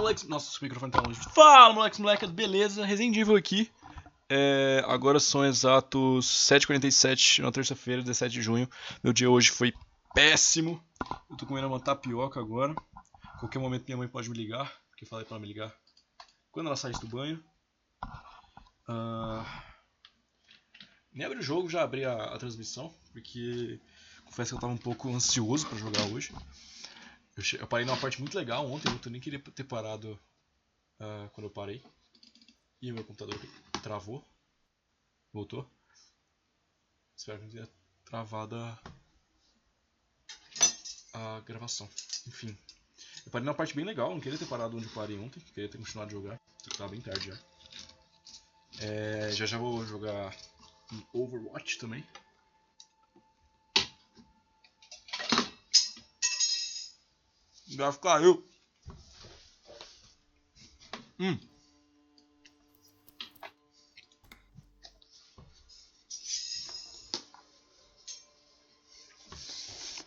moleques. Nossa, o microfone tá longe. Fala, moleques, moleque, beleza? Resendível aqui. Agora são exatos 7h47 na terça-feira, 17 de junho. Meu dia hoje foi péssimo. Eu tô comendo uma tapioca agora. Qualquer momento minha mãe pode me ligar, porque eu falei pra ela me ligar quando ela saísse do banho. Nem abri o jogo, já abri a transmissão, porque confesso que eu tava um pouco ansioso pra jogar hoje. Eu parei numa parte muito legal ontem, eu nem queria ter parado quando eu parei. E o meu computador travou. Voltou. Espero que não tenha travado a gravação. Enfim. Eu parei numa parte bem legal, não queria ter parado onde eu parei ontem, queria ter continuado a jogar. Só que tava bem tarde já. Já vou jogar um Overwatch também. O gráfico caiu.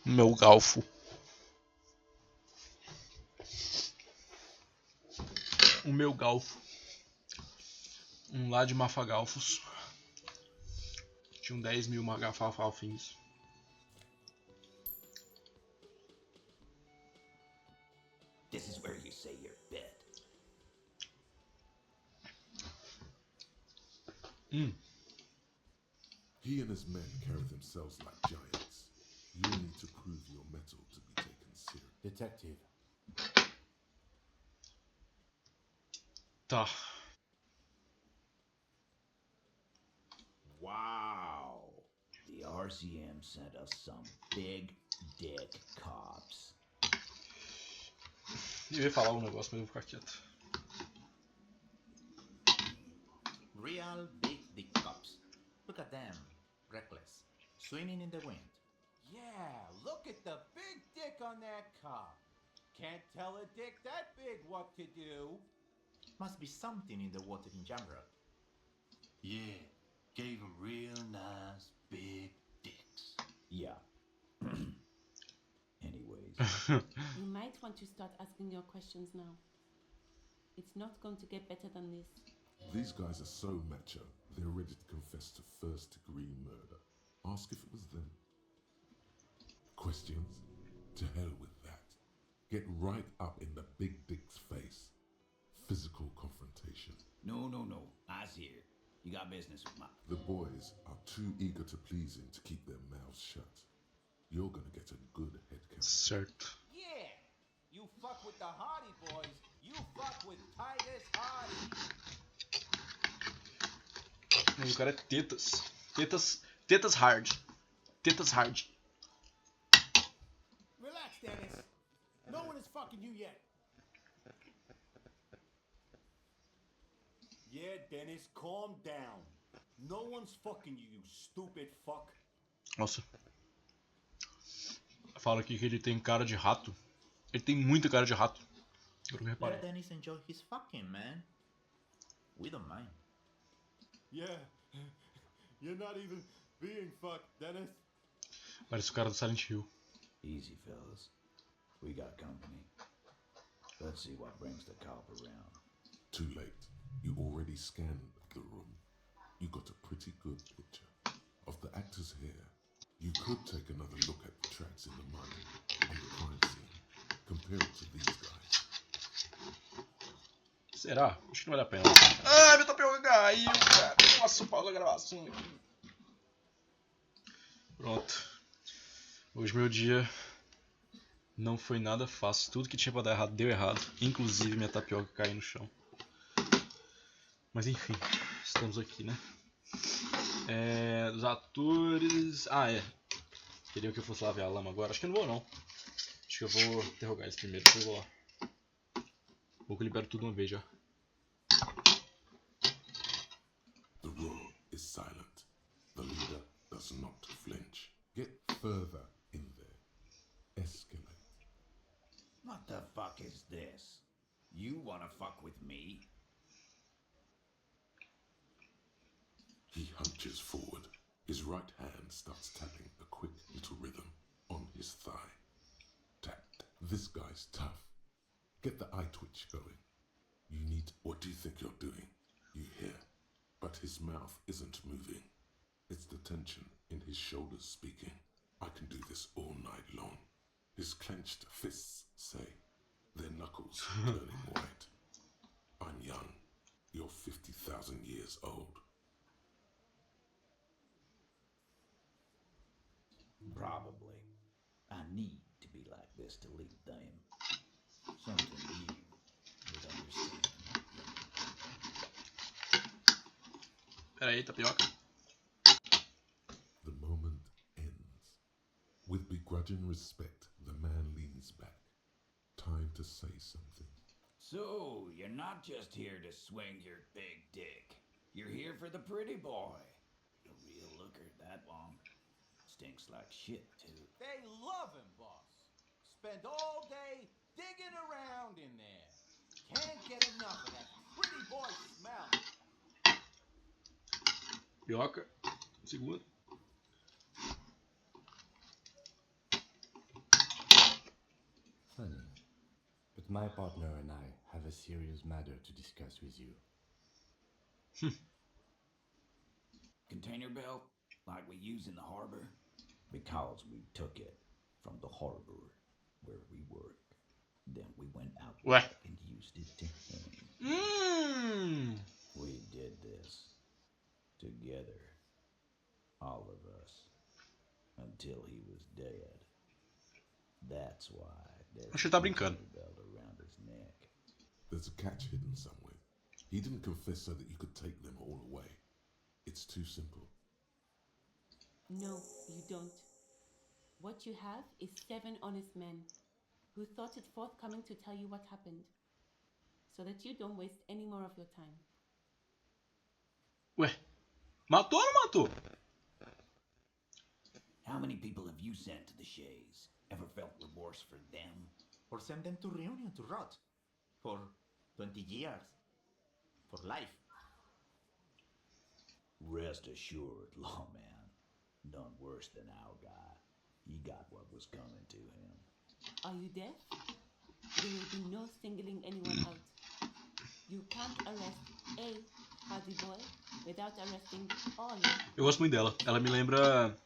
Meu galfo. O meu galfo. Um lá de mafagalfos. Tinham 10 mil magafalfinhos. This is where you say your bit. He and his men carry themselves like giants. You need to prove your mettle to be taken serious. Detective. Tá. Wow. The RCM sent us some big dick cops. Eu ia falar um negócio, mas eu vou ficar quieto. Real big dick cops. Look at them. Reckless. Swimming in the wind. Yeah, look at the big dick on that cop. Can't tell a dick that big what to do. Must be something in the water in general. Yeah, gave them real nice big dicks. Yeah. Anyways. You might want to start asking your questions now. It's not going to get better than this. These guys are so macho, they're ready to confess to first-degree murder. Ask if it was them. Questions? To hell with that. Get right up in the big dick's face. Physical confrontation. No. Eyes here. You got business with my... The boys are too eager to please him to keep their mouths shut. You're gonna get a good head count. Certo. Yeah, you fuck with the Hardy boys, you fuck with Titus Hardy. O cara é tetas. Tetas hard. Tetas hard. Relax, Dennis. No one is fucking you yet. Yeah, Dennis, calm down. No one's fucking you, you stupid fuck. Nossa. Fala aqui que ele tem cara de rato. Ele tem muita cara de rato. Eu não reparei. Let Dennis enjoy his fucking, man. We don't mind. Yeah, you're not even being fucked, Dennis. Parece o cara do Silent Hill. Easy, fellas. We got company. Let's see what brings the cop around. Too late. You already scanned the room. You got a pretty good picture of the actors here. You could take another look at the tracks in the mud on the crime scene. Compare it to these guys. Será? Acho que não vale a pena. Ah, meu tapioca caiu, cara. Nossa, pausa a gravação aqui. Pronto. Hoje meu dia não foi nada fácil. Tudo que tinha pra dar errado deu errado. Inclusive minha tapioca caiu no chão. Mas enfim, estamos aqui, né? Dos atores... Queria que eu fosse lá ver a lama agora. Acho que eu não vou, não. Acho que eu vou interrogar eles primeiro. Depois eu vou lá. Vou que eu libero tudo uma vez já. The room is silent. The leader does not flinch. Get further in there. Escalate. What the fuck is this? You wanna fuck with me? He hunches forward. His right hand starts tapping a quick little rhythm on his thigh. Tap. This guy's tough. Get the eye twitch going. You need... What do you think you're doing? You hear. But his mouth isn't moving. It's the tension in his shoulders speaking. I can do this all night long. His clenched fists say, their knuckles turning white. I'm young. You're 50,000 years old. Probably. I need to be like this to lead them. Something you would understand. Pera aí, tapioca. The moment ends. With begrudging respect, the man leans back. Time to say something. So, you're not just here to swing your big dick. You're here for the pretty boy. A real looker that long. Stinks like shit, too. They love him, boss. Spend all day digging around in there. Can't get enough of that pretty boy smell. Tapioca. Segunda. Funny. But my partner and I have a serious matter to discuss with you. Container belt, like we use in the harbor? Because we took it from the harbor where we work. Then we went out Ué. and used it to hang. We did this together. All of us. Until he was dead. That's why there's Acho que ele tá brincando. a belt around his neck. There's a catch hidden somewhere. He didn't confess so that you could take them all away. It's too simple. No, you don't. What you have is 7 honest men who thought it forthcoming to tell you what happened, so that you don't waste any more of your time. Ué, matou ou não matou? How many people have you sent to the Shays? Ever felt remorse for them? Or send them to Reunion to rot. For 20 years. For life. Rest assured, lawman. None worse than our guy. He got what was coming to him. Are you deaf? There will be no singling anyone out. You can't arrest a Hardy Boy without arresting all. Eu gosto muito dela. Ela me lembra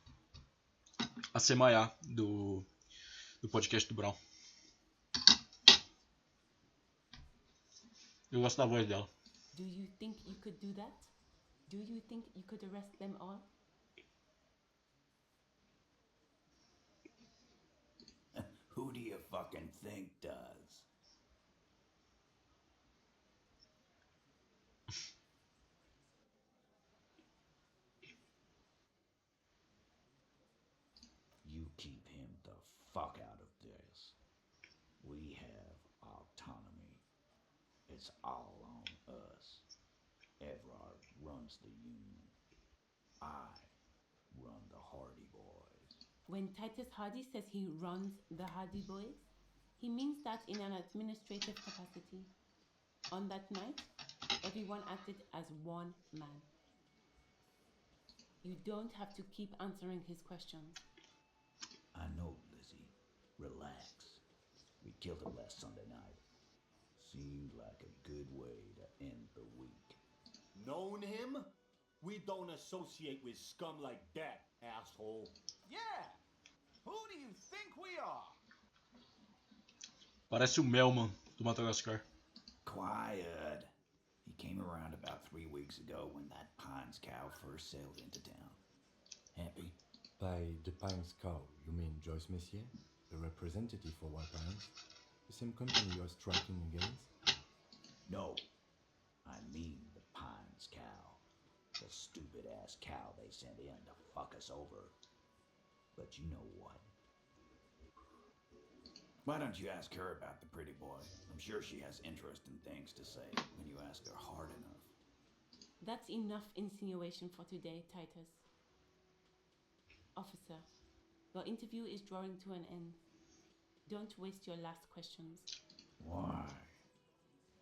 a Semaiá do podcast do Brown. Eu gosto da voz dela. Do you think you could do that? Do you think you could arrest them all? Who do you fucking think does? You keep him the fuck out of this. We have autonomy. It's all on us. Everard runs the union. I run the Hardy Boys. When Titus Hardy says he runs the Hardy Boys, he means that in an administrative capacity. On that night, everyone acted as one man. You don't have to keep answering his questions. I know, Lizzie. Relax. We killed him last Sunday night. Seemed like a good way to end the week. Known him? We don't associate with scum like that, asshole. Yeah! Who do you think we are? Parece o Melman do Madagascar. Quiet. He came around about 3 weeks ago when that Pines cow first sailed into town. Happy? By the Pines cow, you mean Joyce Messier, the representative for White Pines? The same company you're striking against? No. I mean the Pines cow. The stupid-ass cow they sent in to fuck us over. But you know what? Why don't you ask her about the pretty boy? I'm sure she has interesting things to say when you ask her hard enough. That's enough insinuation for today, Titus. Officer, your interview is drawing to an end. Don't waste your last questions. Why?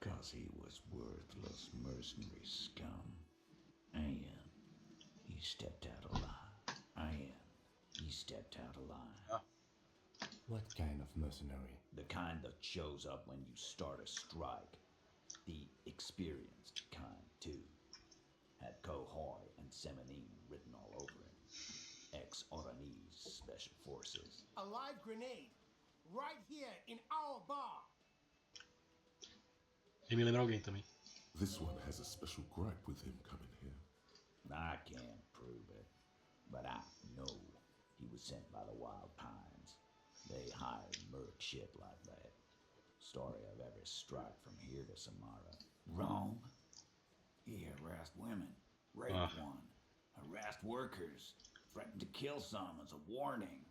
'Cause he was worthless mercenary scum. And he stepped out alive. And he stepped out alive. What kind of mercenary? The kind that shows up when you start a strike. The experienced kind, too. Had Kohoi and Semenine written all over him. Ex-Oranese Special Forces. A live grenade. Right here in our bar. Ele me lembra alguém também. This one has a special gripe with him coming here. I can't prove it, but I know he was sent by the Wild Pines. They hired merc shit like that. Story of every strike from here to Samara. Wrong. He harassed women, raped one, harassed workers, threatened to kill some as a warning.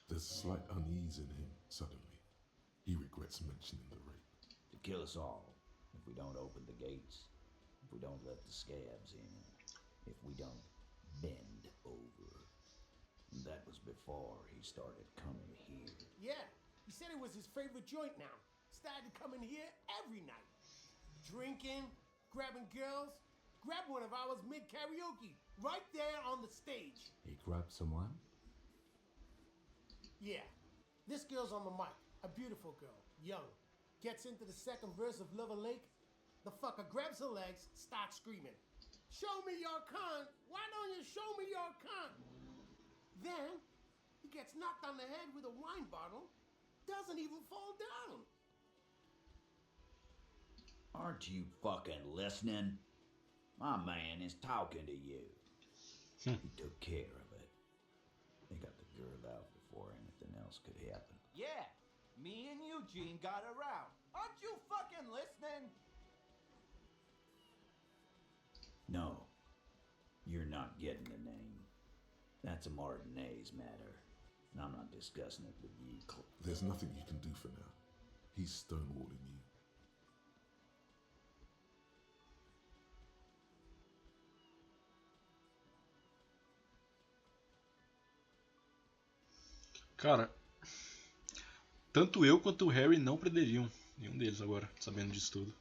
There's slight unease in him suddenly. He regrets mentioning the rape. To kill us all, if we don't open the gates, if we don't let the scabs in, if we don't bend over. And that was before he started coming here. Yeah, he said it was his favorite joint now. Started coming here every night. Drinking, grabbing girls. Grabbed one of ours mid-karaoke, right there on the stage. He grabbed someone? Yeah, this girl's on the mic. A beautiful girl, young. Gets into the second verse of Lover Lake. The fucker grabs her legs, starts screaming. Show me your cunt! Why don't you show me your cunt? Then, he gets knocked on the head with a wine bottle. Doesn't even fall down. Aren't you fucking listening? My man is talking to you. He took care of it. They got the girl out before anything else could happen. Yeah, me and Eugene got around. Aren't you fucking listening? No, you're not getting the name. That's a Martinez matter, and I'm not discussing it with you. There's nothing you can do for now. He's stonewalling you. Cara, tanto eu quanto o Harry não prenderiam nenhum deles agora, sabendo disso tudo.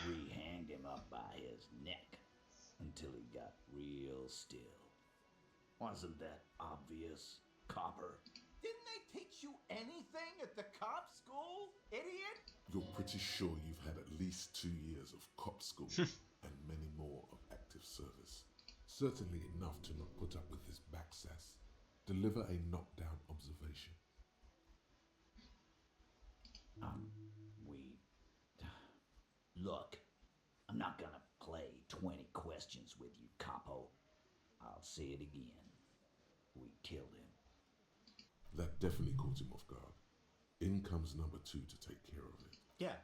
We hanged him up by his neck until he got real still. Wasn't that obvious, Copper? Didn't they teach you anything at the cop school, idiot? You're pretty sure you've had at least 2 years of cop school and many more of active service. Certainly enough to not put up with his backsass. Deliver a knockdown observation. Look, I'm not gonna play 20 questions with you, Capo. I'll say it again. We killed him. That definitely caught him off guard. In comes number 2 to take care of it. Yeah,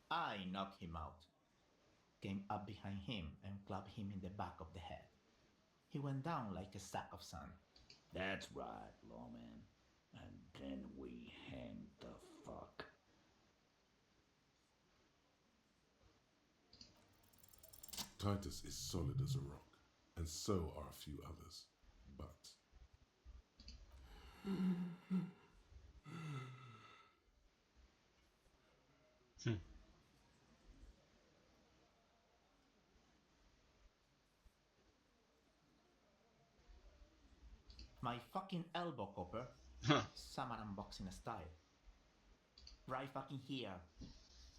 I knocked him out. Came up behind him and clubbed him in the back of the head. He went down like a sack of sand. That's right, lawman. And then we hanged the fuck. Titus is solid as a rock, and so are a few others. But My fucking elbow, Copper. Summer unboxing style. Right fucking here.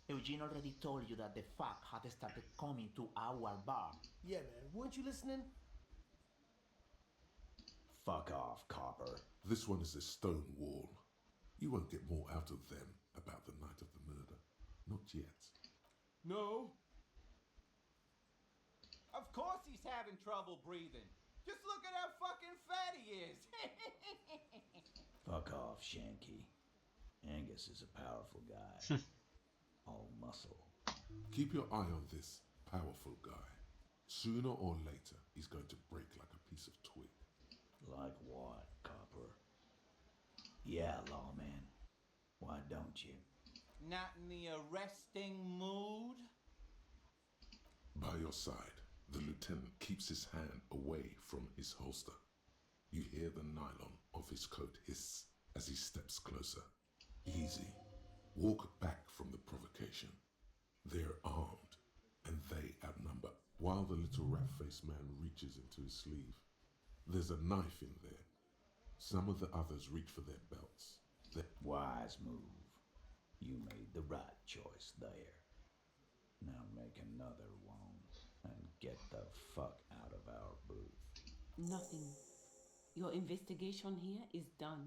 Eugene already told you that the fuck had started coming to our bar. Yeah, man, weren't you listening? Fuck off, Copper. this one is a stone wall. You won't get more out of them about the night of the murder. Not yet. No. Of course he's having trouble breathing. Just look at how fucking fat he is. Fuck off, Shanky. Angus is a powerful guy. All muscle. Keep your eye on this powerful guy. Sooner or later, he's going to break like a piece of twig. Like what, Copper? Yeah, lawman. Why don't you? Not in the arresting mood? By your side, the lieutenant keeps his hand away from his holster. You hear the nylon of his coat hiss as he steps closer. Easy. Walk back from the provocation. They're armed, and they outnumber. Why While the little rat-faced man reaches into his sleeve, there's a knife in there. Some of the others reach for their belts. Wise move. You made the right choice there. Now make another one and get the fuck out of our booth. Nothing. Your investigation here is done.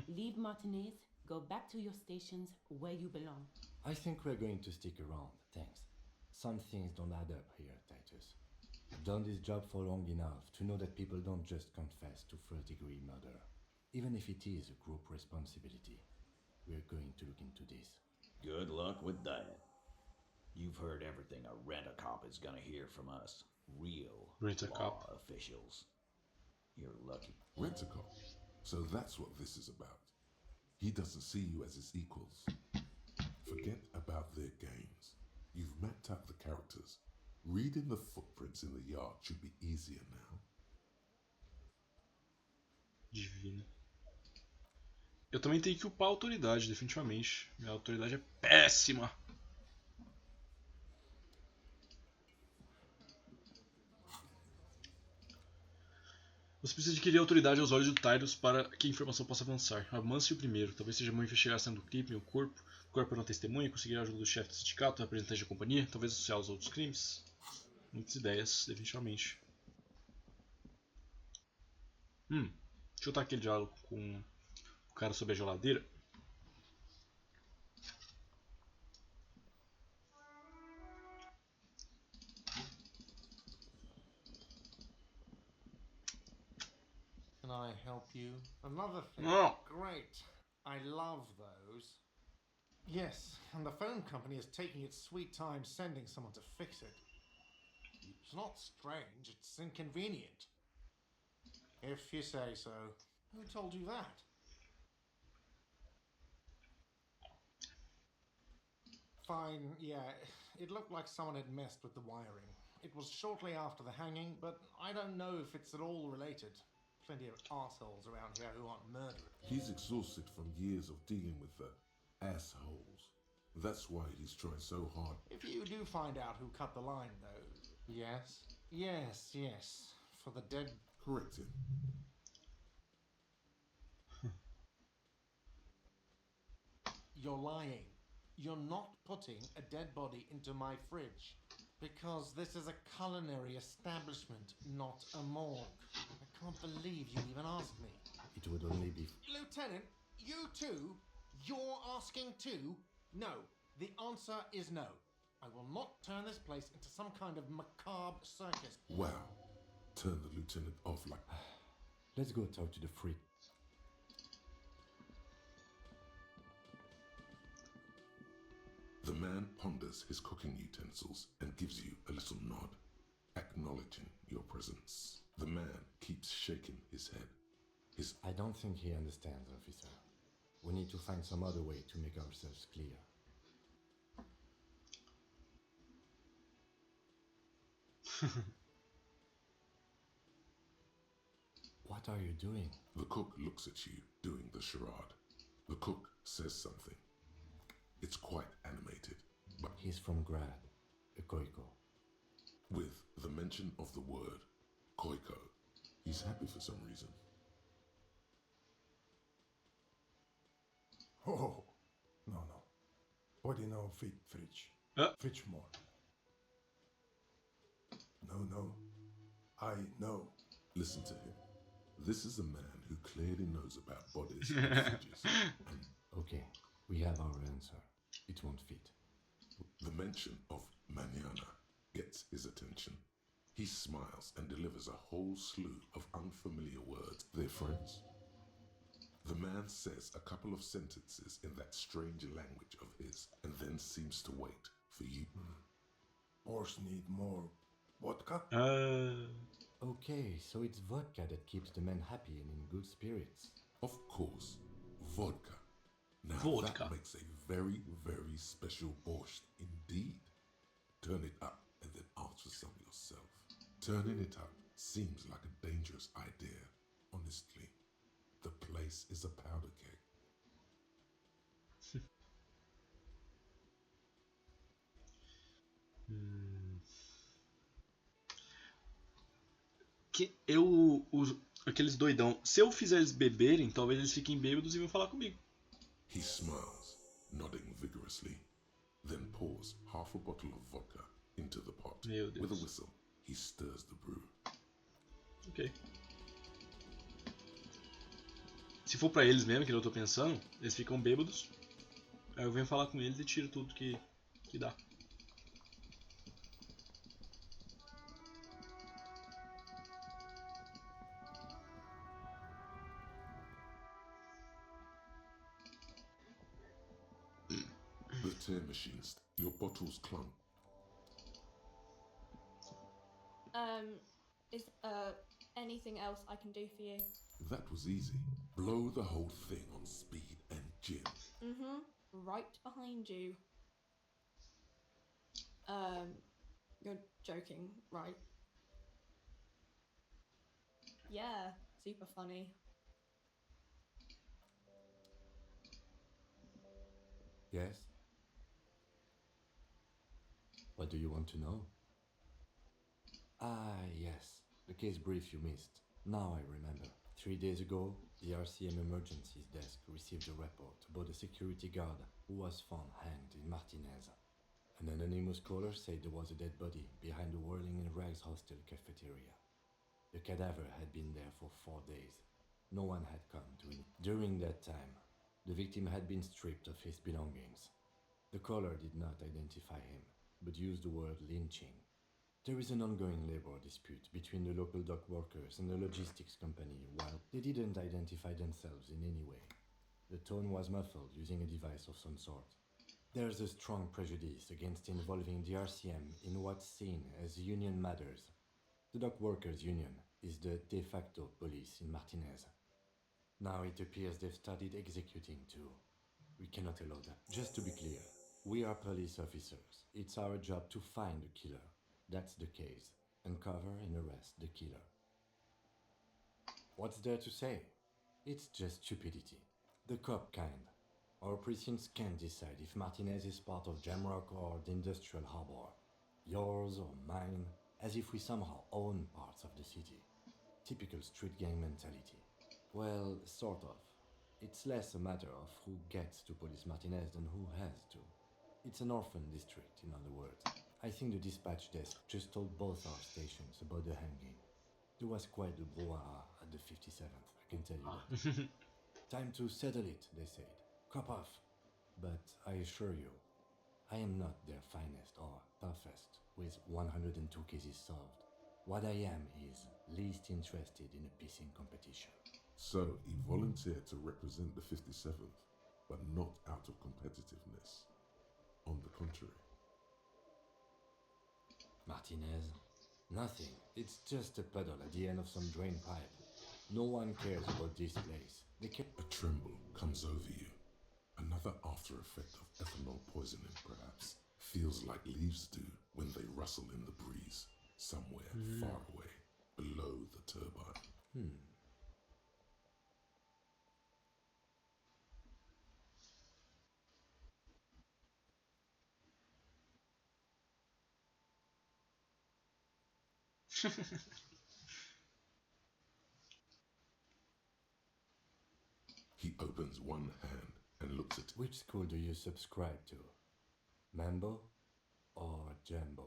Leave Martinez, go back to your stations where you belong. I think we're going to stick around, thanks. Some things don't add up here, Titus. I've done this job for long enough to know that people don't just confess to first-degree murder, even if it is a group responsibility. We're going to look into this. Good luck with that. You've heard everything a rent-a-cop is gonna hear from us. Real law officials. You're lucky. Rent-a-cop? So that's what this is about. He doesn't see you as his equals. Forget about their games. You've mapped out the characters. Reading the footprints in the yard should be easier now. Divino. Eu também tenho que upar a autoridade, definitivamente. Minha autoridade é péssima. Você precisa adquirir autoridade aos olhos do Tidus para que a informação possa avançar. Avance o primeiro. Talvez seja bom investigar a cena do crime, o corpo para uma testemunha, conseguir a ajuda do chefe do sindicato, representante da companhia, talvez associar os outros crimes. Muitas ideias, definitivamente. Deixa eu botar aquele diálogo com o cara sobre a geladeira. Can I help you? Another thing. Oh. Great. I love those. Yes, and the phone company is taking its sweet time sending someone to fix it. It's not strange, it's inconvenient. If you say so. Who told you that? Fine, yeah. It looked like someone had messed with the wiring. It was shortly after the hanging, but I don't know if it's at all related. Plenty of assholes around here who aren't murderers. He's exhausted from years of dealing with the assholes. That's why he's trying so hard. If you do find out who cut the line, though, yes? Yes. For the dead... Correct him. You're lying. You're not putting a dead body into my fridge. Because this is a culinary establishment, not a morgue. I can't believe you even asked me. It would only be... Lieutenant, you too? You're asking too? No. The answer is no. I will not turn this place into some kind of macabre circus. Wow. Turn the lieutenant off like... Let's go talk to the freak. The man ponders his cooking utensils and gives you a little nod, acknowledging your presence. The man keeps shaking his head. I don't think he understands, officer. We need to find some other way to make ourselves clear. What are you doing? The cook looks at you doing the charade. The cook says something. It's quite animated, but He's from Grad, a Koiko. with the mention of the word Koiko, he's happy for some reason. Oh, no. Body no fit fridge. Fridge more. No. I know. Listen to him. This is a man who clearly knows about bodies and fridges. And Okay, we have our answer. It won't fit. the mention of mañana gets his attention. He smiles and delivers a whole slew of unfamiliar words. They're friends. The man says a couple of sentences in that strange language of his and then seems to wait for you. Horse need more vodka? Okay, so it's vodka that keeps the men happy and in good spirits. Of course, vodka. Now Vodka. that makes a very, very special borscht indeed. Turn it up and then ask for some yourself. Turning it up seems like a dangerous idea. Honestly, the place is a powder keg. Aqueles doidão, se eu fizer eles beberem, talvez eles fiquem bêbados e vão falar comigo. He smiles, nodding vigorously, then pours half a bottle of vodka into the pot. Meu Deus. With a whistle, he stirs the brew. Ok. Se for pra eles mesmo, que eu tô pensando, eles ficam bêbados. Aí eu venho falar com eles e tiro tudo que dá. The tear machines, your bottles clunk. Is anything else I can do for you? That was easy. Blow the whole thing on speed and gin. Right behind you. You're joking, right? Yeah, super funny. Yes? What do you want to know? Ah, yes. The case brief you missed. Now I remember. 3 days ago, the RCM emergencies desk received a report about a security guard who was found hanged in Martinez. An anonymous caller said there was a dead body behind the Whirling in Rags hostel cafeteria. The cadaver had been there for 4 days. No one had come to it. During that time, the victim had been stripped of his belongings. The caller did not identify him, but used the word lynching. There is an ongoing labor dispute between the local dock workers and the logistics company, while they didn't identify themselves in any way. The tone was muffled using a device of some sort. There's a strong prejudice against involving the RCM in what's seen as union matters. The dock workers' union is the de facto police in Martinez. Now it appears they've started executing too. We cannot allow that. Just to be clear, we are police officers. It's our job to find the killer. That's the case. Uncover and arrest the killer. What's there to say? It's just stupidity. The cop kind. Our precincts can't decide if Martinez is part of Jamrock or the Industrial Harbor. Yours or mine, as if we somehow own parts of the city. Typical street gang mentality. Well, sort of. It's less a matter of who gets to police Martinez than who has to. It's an orphan district, in other words. I think the dispatch desk just told both our stations about the hanging. There was quite a brouhaha at the 57th, I can tell you that. Time to settle it, they said. Cop off. But I assure you, I am not their finest or toughest with 102 cases solved. What I am is least interested in a pissing competition. So he volunteered to represent the 57th, but not out of competitiveness. On the contrary. Martinez? Nothing. It's just a puddle at the end of some drain pipe. No one cares about this place. A tremble comes over you. Another after effect of ethanol poisoning, perhaps. Feels like leaves do when they rustle in the breeze, somewhere far away, below the turbine. He opens one hand and looks at it. Which school do you subscribe to? Mambo or Jambo?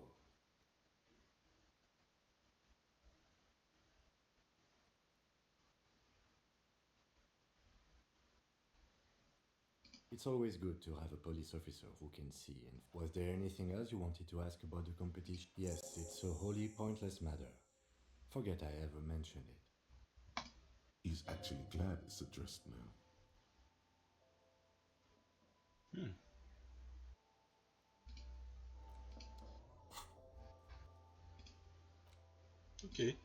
It's always good to have a police officer who can see. And was there anything else you wanted to ask about the competition? Yes, it's a wholly pointless matter. Forget I ever mentioned it. He's actually glad it's addressed now. Ok.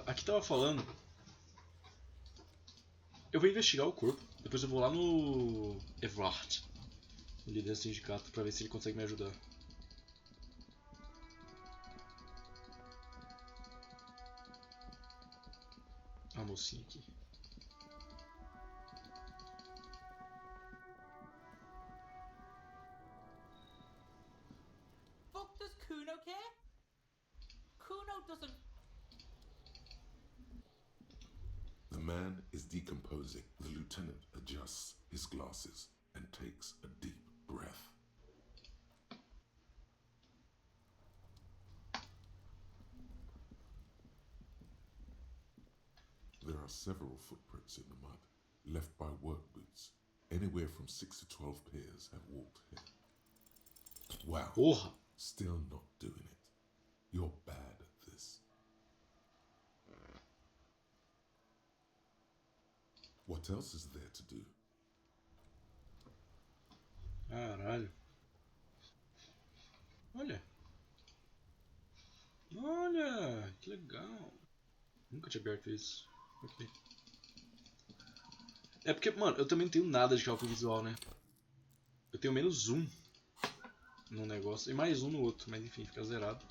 Aqui tava falando. Eu vou investigar o corpo. Depois eu vou lá no Everard, o líder do sindicato, pra ver se ele consegue me ajudar. A mocinha aqui. okay? Kuno doesn't... The man is decomposing. The lieutenant adjusts his glasses and takes a deep breath. There are several footprints in the mud, left by work boots. Anywhere from 6 to 12 pairs have walked here. Wow. Porra! Still not doing it. You're bad at this. What else is there to do? Caralho. Olha. Olha, que legal. Nunca tinha aberto isso. Ok. É porque, mano, eu também não tenho nada de cálculo visual, né? Eu tenho menos 1 num negócio e mais 1 no outro, mas enfim, fica zerado.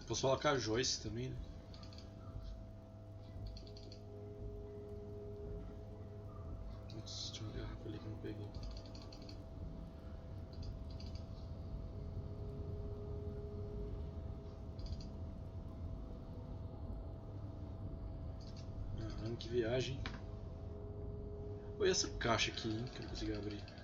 Posso falar com a Joyce também, né? Nossa, tinha uma garrafa ali que eu não peguei. Caramba, que viagem. Oi, essa caixa aqui, hein, que eu não consegui abrir.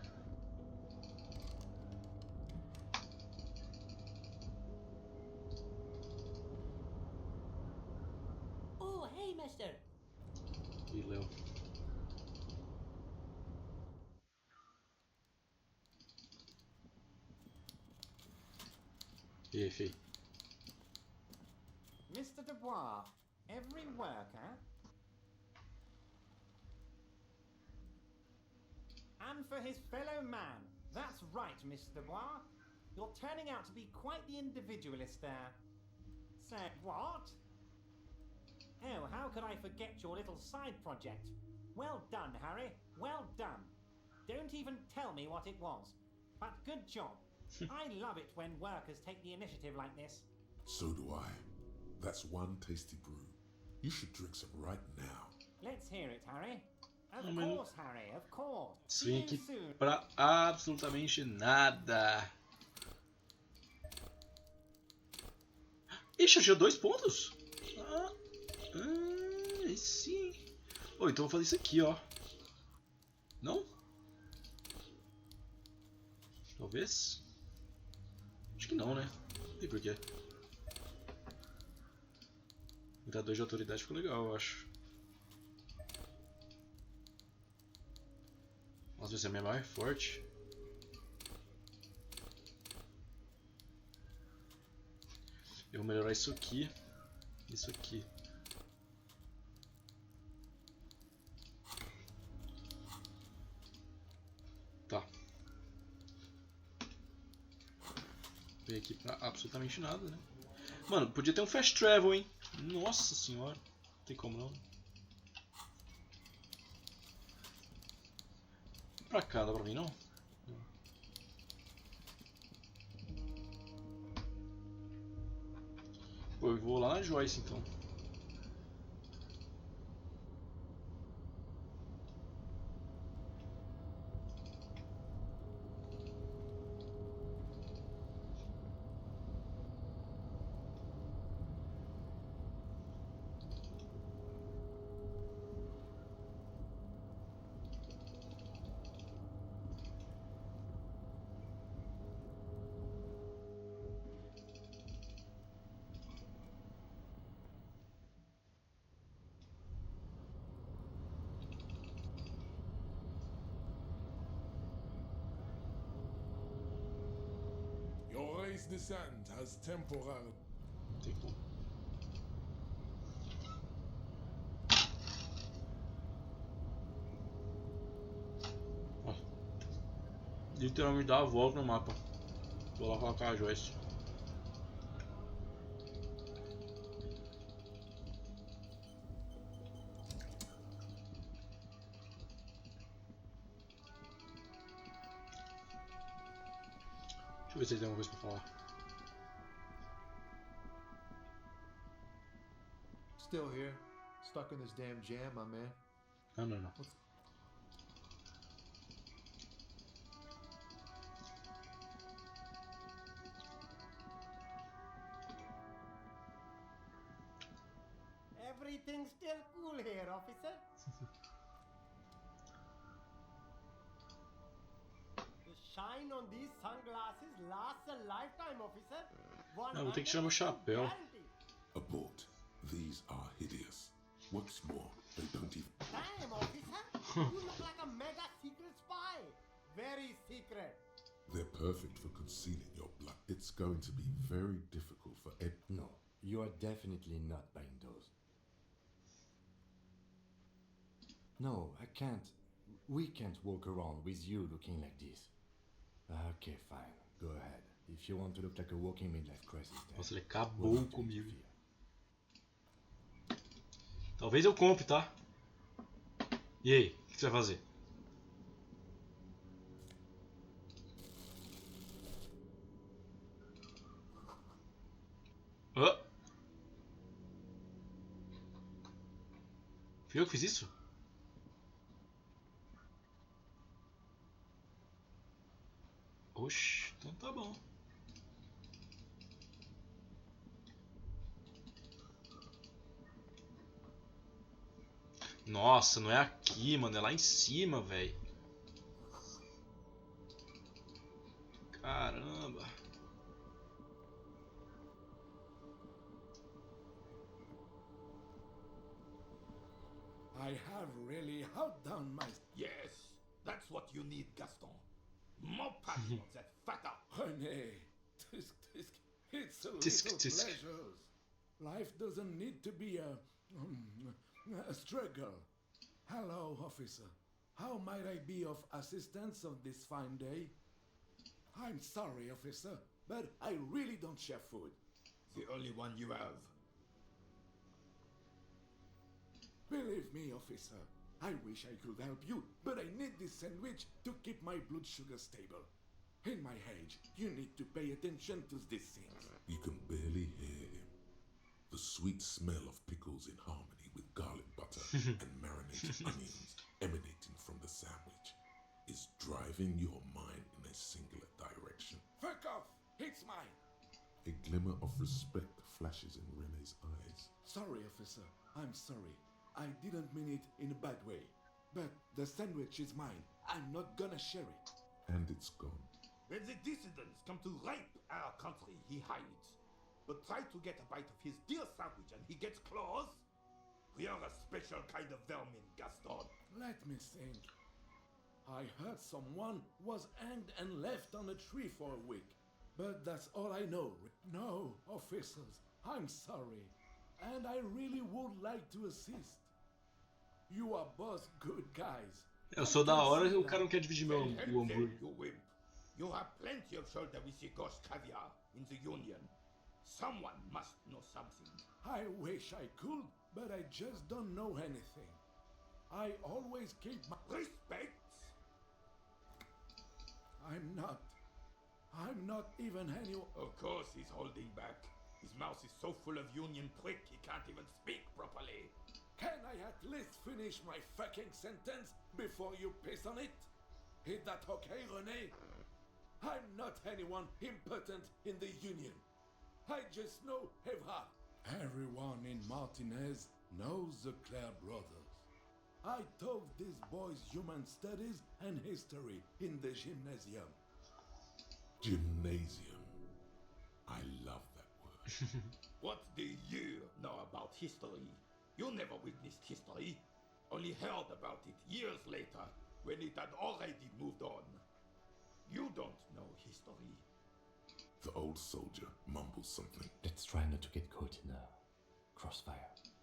E Léo. E aí, filho? Mr. Dubois, every worker... And for his fellow man. That's right, Mr. Dubois. You're turning out to be quite the individualist there. Say what? Oh, how could I forget your little side project? Well done, Harry. Well done. Don't even tell me what it was. But good job. I love it when workers take the initiative like this. So do I. That's one tasty brew. You should drink some right now. Let's hear it, Harry. Of course, Harry, of course. Vim aqui pra absolutamente nada. Ixi, achei 2 pontos? Sim. Oh, então eu vou fazer isso aqui, ó. Não? Talvez? Acho que não, né? Não tem porquê. Dar 2 de autoridade ficou legal, eu acho. Às vezes a minha mão é forte. Eu vou melhorar isso aqui. Isso aqui. Tá. Veio aqui pra absolutamente nada, né? Mano, podia ter um fast travel, hein? Nossa senhora. Não tem como não. Pra cá, dá pra mim não? Pô, eu vou lá na Joyce então. Your race descent has temporary. Tem como. Literalmente dá a volta no mapa. Vou lá colocar a Joyce. Deixa eu ver se ele tem alguma coisa pra falar. Still here, stuck in this damn jam, my man. Não. Everything's still cool here, officer. The shine on these sunglasses lasts a lifetime, officer. Não, vou ter que tirar meu chapéu. Abort. These are hideous. What's more, they don't even... Damn, officer! You look like a mega secret spy. Very secret. They're perfect for concealing your blood. It's going to be very difficult for Ed... No, you are definitely not buying those. No, I can't. We can't walk around with you looking like this. Okay, fine. Go ahead. If you want to look like a walking midlife crisis, then... Nossa, ele acabou comigo. Talvez eu compre, tá? E aí, o que você vai fazer? Fui eu que fiz isso? Oxi, então tá bom. Nossa, não é aqui, mano, é lá em cima, velho. Caramba. I have really outdone my... Yes, that's what you need, Gaston. More passion of that fata. Honey, it's a Tisk, little tisk. pleasures. Life doesn't need to be a struggle. Hello, officer. How might I be of assistance on this fine day? I'm sorry, officer, but I really don't share food. The only one you have. Believe me, officer, I wish I could help you, but I need this sandwich to keep my blood sugar stable. In my age, you need to pay attention to these things. You can barely hear him. The sweet smell of pickles in harmony with garlic butter and marinated onions emanating from the sandwich is driving your mind in a singular direction. Fuck off! It's mine! A glimmer of respect flashes in Rene's eyes. Sorry, officer. I'm sorry. I didn't mean it in a bad way. But the sandwich is mine. I'm not gonna share it. And it's gone. When the dissidents come to rape our country, he hides. But try to get a bite of his dear sandwich and he gets claws? We are a special kind of vermin, Gaston. Let me think. I heard someone was hanged and left on a tree for a week. But that's all I know. No, officers, I'm sorry. And I really would like to assist. You are both good guys. Eu sou da hora e o cara não quer dividir meu hambúrguer. You wimp. You have plenty of shoulder with the ghost caviar in the Union. Someone must know something. I wish I could, but I just don't know anything. I always keep my... Respect? I'm not even any... Of course he's holding back. His mouth is so full of Union prick he can't even speak properly. Can I at least finish my fucking sentence before you piss on it? Is that okay, René? I'm not anyone important in the Union. I just know Evrard. Everyone in Martinez knows the Clare brothers. I taught these boys human studies and history in the gymnasium. Gymnasium. I love that word. What do you know about history? You never witnessed history, only heard about it years later when it had already moved on. You don't know history. The old soldier mumbles something. Let's try not to get caught in a crossfire.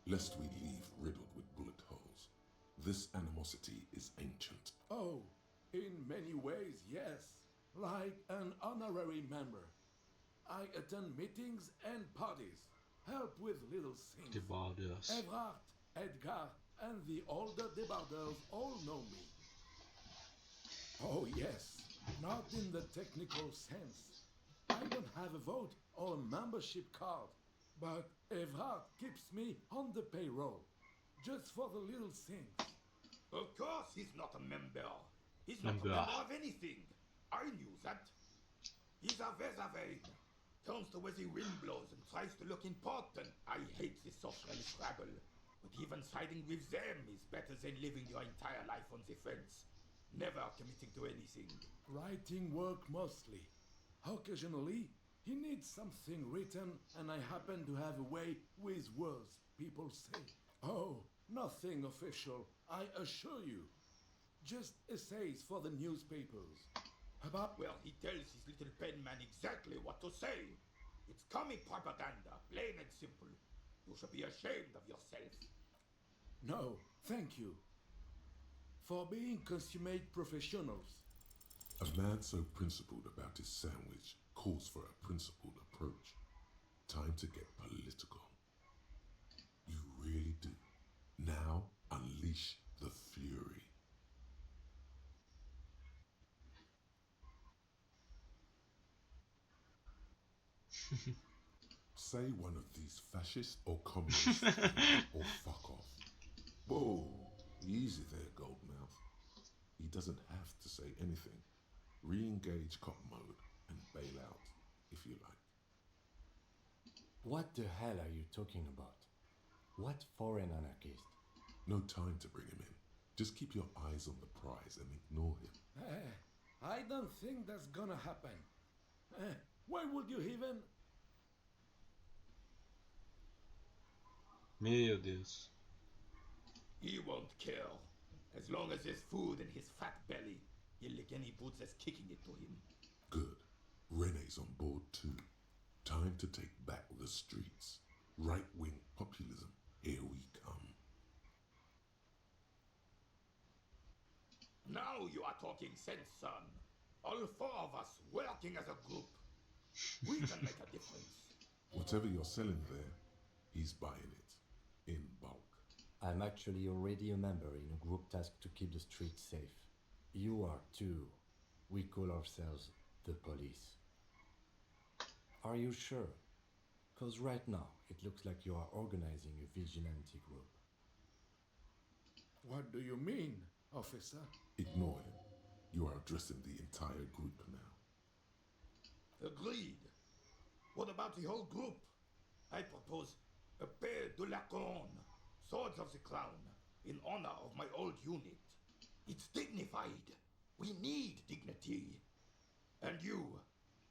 Lest we leave riddled with bullet holes. This animosity is ancient. Oh, in many ways, yes. Like an honorary member. I attend meetings and parties. Help with little things. Debarders. Evrard, Edgar, and the older Debarders all know me. Oh yes, not in the technical sense, I don't have a vote or a membership card, but Evrard keeps me on the payroll, just for the little things. Of course he's not a member. He's not a member of anything. I knew that. He's a Vezavane. Turns the way the wind blows and tries to look important. I hate this social scrabble. But even siding with them is better than living your entire life on the fence. Never committing to anything. Writing work mostly. Occasionally, he needs something written, and I happen to have a way with words, people say. Oh, nothing official, I assure you. Just essays for the newspapers. About... Well, he tells his little pen man exactly what to say. It's comic propaganda, plain and simple. You should be ashamed of yourself. No, thank you. For being consummate professionals. A man so principled about his sandwich calls for a principled approach. Time to get political. You really do. Now unleash the fury. Say one of these fascists or communists or fuck off. Whoa, easy there, Goldmouth. He doesn't have to say anything. Re-engage cop mode and bail out, if you like. What the hell are you talking about? What foreign anarchist? No time to bring him in. Just keep your eyes on the prize and ignore him. I don't think that's gonna happen. Why would you even... Meu Deus. He won't kill. As long as there's food in his fat belly, he'll lick any boots that's kicking it to him. Good. Rene's on board too. Time to take back the streets. Right-wing populism. Here we come. Now you are talking sense, son. All four of us working as a group. We can make a difference. Whatever you're selling there, he's buying it. In bulk. I'm actually already a member in a group tasked to keep the streets safe. You are too. We call ourselves the police. Are you sure? Because right now, it looks like you are organizing a vigilante group. What do you mean, officer? Ignore him. You are addressing the entire group now. Agreed. What about the whole group? I propose a pair de la corne, swords of the crown, in honor of my old unit. It's dignified. We need dignity. And you,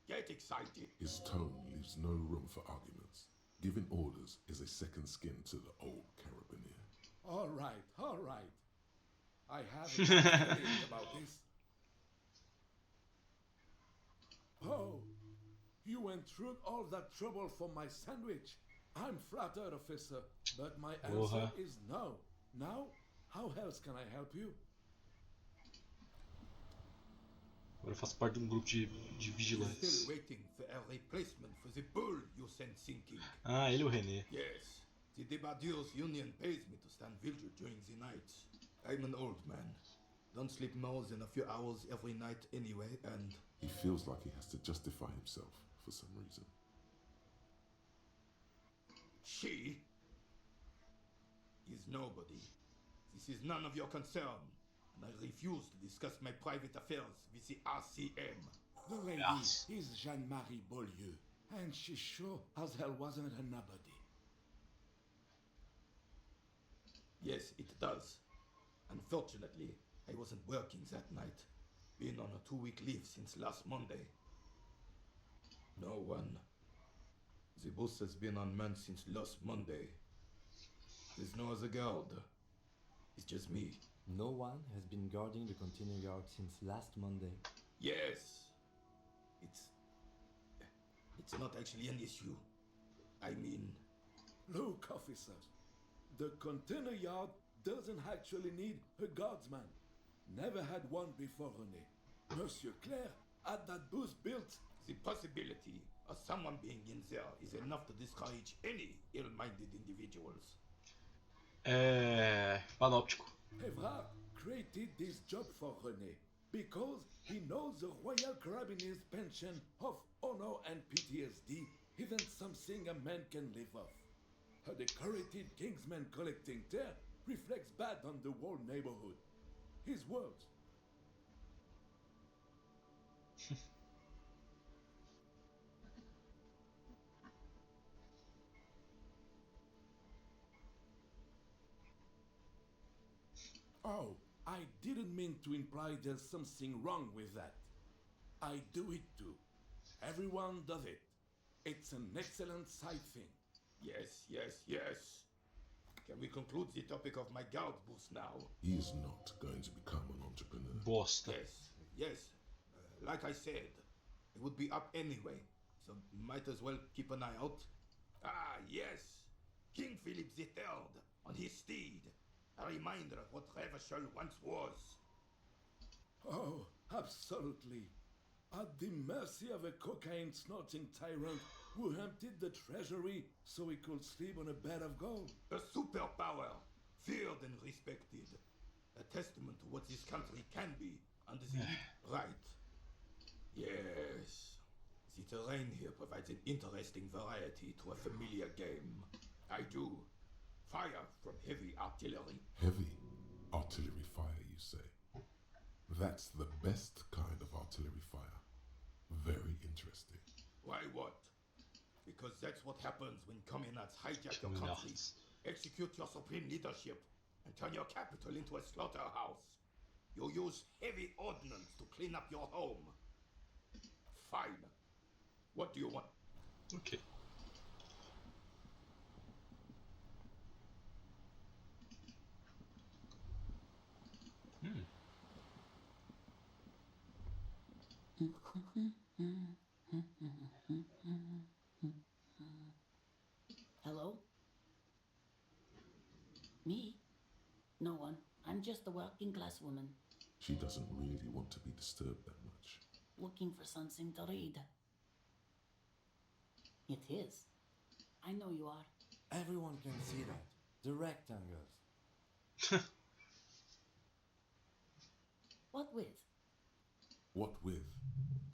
get excited. His tone leaves no room for arguments. Giving orders is a second skin to the old carabiner. All right. I have a feeling about this. Oh, you went through all that trouble for my sandwich. I'm flattered, officer, but my answer is no. Now, how else can I help you? Agora eu faço parte de grupo de vigilantes. Still waiting for a replacement for the bull you sent sinking. Ah, ele é o René. Yes, the Debardeurs Union pays me to stand vigil during the night. I'm an old man. Don't sleep more than a few hours every night anyway, and... He feels like he has to justify himself for some reason. She is nobody. This is none of your concern, and I refuse to discuss my private affairs with the RCM. The lady is Jeanne-Marie Beaulieu, and she sure as hell wasn't a nobody. Yes, it does. Unfortunately, I wasn't working that night. Been on a 2-week leave since last Monday. No one. The bus has been unmanned since last Monday. There's no other guard. It's just me. No one has been guarding the container yard since last Monday. Yes. It's not actually an issue. I mean... Look, officers. The container yard doesn't actually need a guardsman. Never had one before, René. Monsieur Claire had that booth built. The possibility of someone being in there is enough to discourage any ill-minded individuals. Panóptico. Evrard created this job for René because he knows the Royal Carabiniers' penchant of honor. paranoia and PTSD isn't something a man can live off. A decorated kingsman collecting dirt reflects bad on the whole neighborhood. His words. Oh, I didn't mean to imply there's something wrong with that. I do it too. Everyone does it. It's an excellent side thing. Yes, yes, yes. Can we conclude the topic of my gout boost now? He is not going to become an entrepreneur. Bosta. Yes. Like I said, it would be up anyway, so might as well keep an eye out. Ah, yes. King Philip III on his steed. A reminder of what Revachol once was. Oh, absolutely. At the mercy of a cocaine-snorting tyrant who emptied the treasury so he could sleep on a bed of gold. A superpower, feared and respected. A testament to what this country can be under the right. Yes. The terrain here provides an interesting variety to a familiar game. I do. Fire from heavy artillery. Heavy artillery fire, you say? That's the best kind of artillery fire. Very interesting. Why what? Because that's what happens when communards hijack your country, execute your supreme leadership, and turn your capital into a slaughterhouse. You use heavy ordnance to clean up your home. Fine. What do you want? Okay. Hello? Me? No one. I'm just a working class woman. She doesn't really want to be disturbed that much. Looking for something to read. It is. I know you are. Everyone can see that. The rectangles. What with? What with?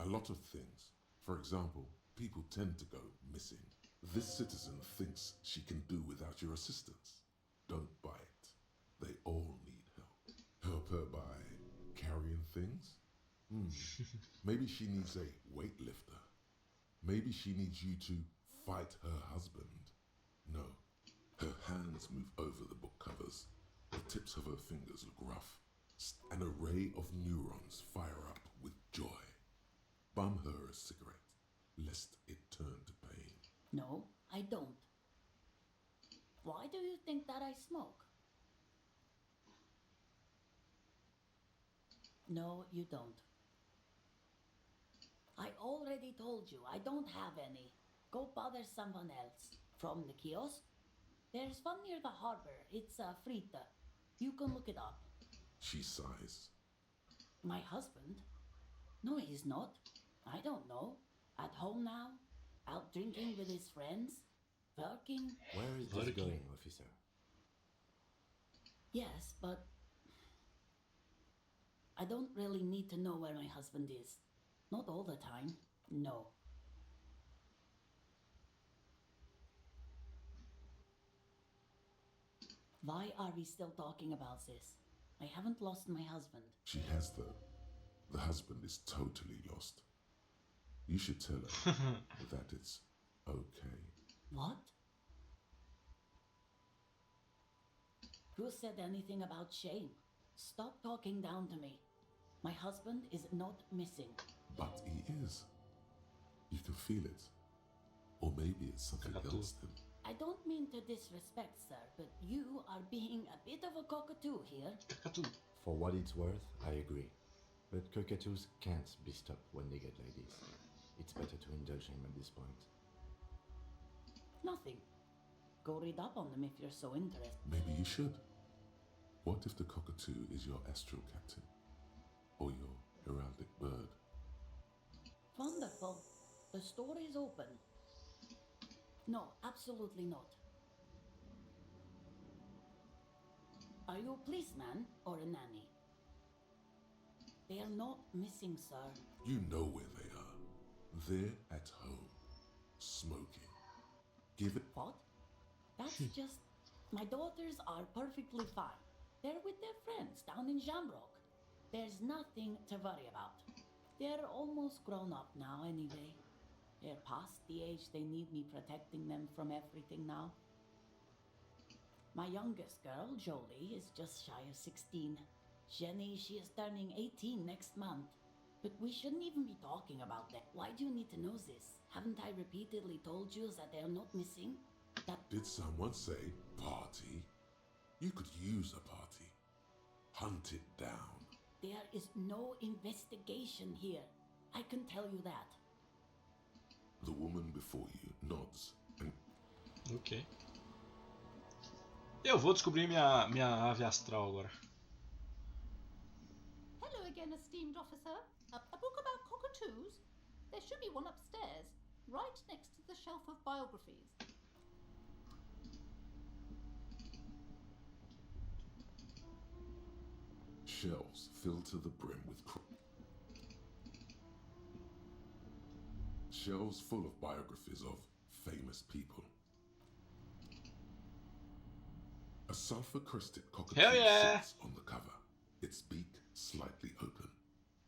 A lot of things. For example, people tend to go missing. This citizen thinks she can do without your assistance. Don't buy it. They all need help. Help her by carrying things? Maybe she needs a weightlifter. Maybe she needs you to fight her husband. No. Her hands move over the book covers. The tips of her fingers look rough. An array of neurons fire up with joy. Bum her a cigarette, lest it turn to pain. No, I don't. Why do you think that I smoke? No, you don't. I already told you I don't have any. Go bother someone else. From the kiosk? There's one near the harbor. It's Frita. You can look it up. She sighs. My husband? No, he's not. I don't know. At home now? Out drinking with his friends? Working? Where is this going, officer? Yes, but I don't really need to know where my husband is. Not all the time. No. Why are we still talking about this? I haven't lost my husband. She has, though. The husband is totally lost. You should tell her that it's okay. What? Who said anything about shame? Stop talking down to me. My husband is not missing. But he is. You can feel it. Or maybe it's something else then. I don't mean to disrespect, sir, but you are being a bit of a cockatoo here. For what it's worth, I agree. But cockatoos can't be stopped when they get like this. It's better to indulge him at this point. Nothing. Go read up on them if you're so interested. Maybe you should. What if the cockatoo is your astral captain? Or your heraldic bird? Wonderful. The store is open. No, absolutely not. Are you a policeman or a nanny? They are not missing, sir. You know where they are. They're at home, smoking. Give it. What? That's just... My daughters are perfectly fine. They're with their friends down in Shamrock. There's nothing to worry about. They're almost grown up now anyway. They're past the age they need me protecting them from everything now. My youngest girl, Jolie, is just shy of 16. Jenny, she is turning 18 next month. But we shouldn't even be talking about that. Why do you need to know this? Haven't I repeatedly told you that they're not missing? Did someone say party? You could use a party. Hunt it down. There is no investigation here. I can tell you that. The woman before you nods and... Ok. Eu vou descobrir minha ave astral agora. Hello again, esteemed officer. A book about cockatoos? There should be one upstairs, right next to the shelf of biographies. Shelves fill to the brim with shelves full of biographies of famous people. A sulfur-crested cockatoo sits on the cover, its beak slightly open.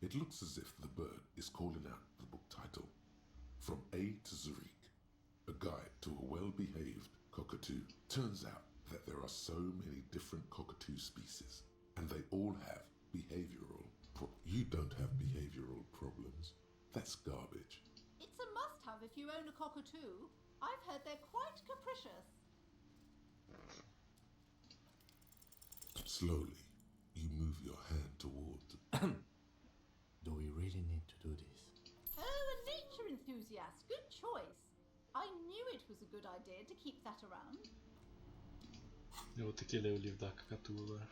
It looks as if the bird is calling out the book title, From A to Zurich, a guide to a well-behaved cockatoo. Turns out that there are so many different cockatoo species, and they all have behavioral You don't have behavioral problems. That's garbage. It's a must-have if you own a cockatoo. I've heard they're quite capricious. Slowly, you move your hand toward... Do we really need to do this? Oh, a nature enthusiast. Good choice. I knew it was a good idea to keep that around. Eu vou ter que ler o livro da Cagatua agora.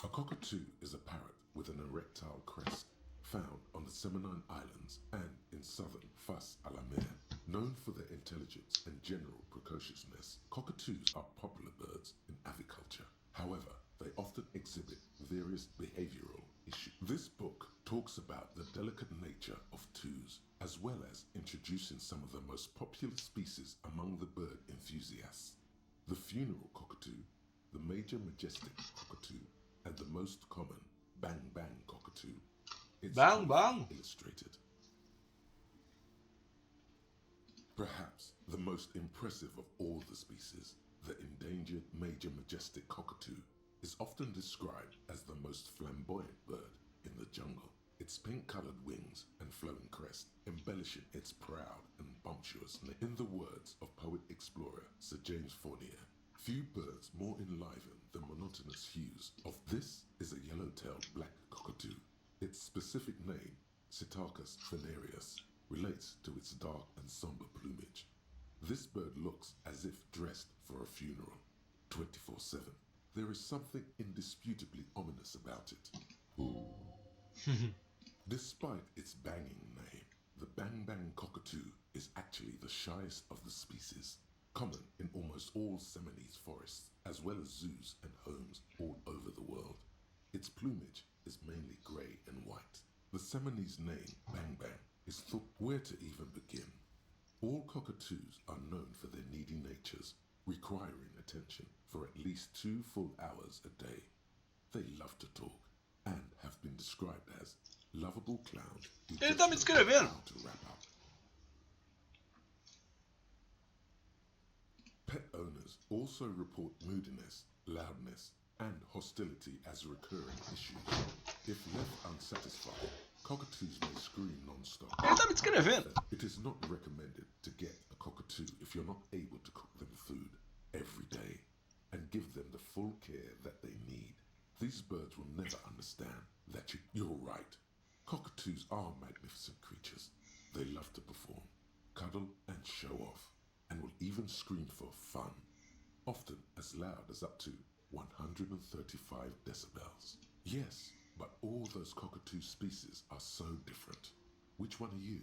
A cockatoo is a parrot with an erectile crest, found on the Seminine Islands and in southern Fas a la Mer. Known for their intelligence and general precociousness, cockatoos are popular birds in aviculture. However, they often exhibit various behavioral issues. This book talks about the delicate nature of twos, as well as introducing some of the most popular species among the bird enthusiasts. The funeral cockatoo, the major majestic cockatoo, and the most common bang bang cockatoo. It's bang bang illustrated. Perhaps the most impressive of all the species, the endangered major majestic cockatoo, is often described as the most flamboyant bird in the jungle. Its pink-colored wings and flowing crest embellishing its proud and bumptious neck. In the words of poet-explorer Sir James Fournier, few birds more enliven the monotonous hues of this is a yellow-tailed black cockatoo. Its specific name, Psittacus venereus, relates to its dark and somber plumage. This bird looks as if dressed for a funeral, 24/7. There is something indisputably ominous about it. Despite its banging name, the bang bang cockatoo is actually the shyest of the species, common in almost all Seminoles forests, as well as zoos and homes all over the world. Its plumage is mainly grey and white. The Seminoles name, bang bang, is thought where to even begin. All cockatoos are known for their needy natures, requiring attention for at least 2 full hours a day. They love to talk and have been described as lovable clowns who just know how to wrap up. Pet owners also report moodiness, loudness, and hostility as recurring issues. If left unsatisfied, cockatoos may scream non-stop. It is not recommended to get a cockatoo if you're not able to cook them food every day and give them the full care that they need. These birds will never understand that you're right. Cockatoos are magnificent creatures. They love to perform, cuddle and show off, and will even scream for fun, often as loud as up to 135 decibels. Yes, but all those cockatoo species are so different. Which one are you?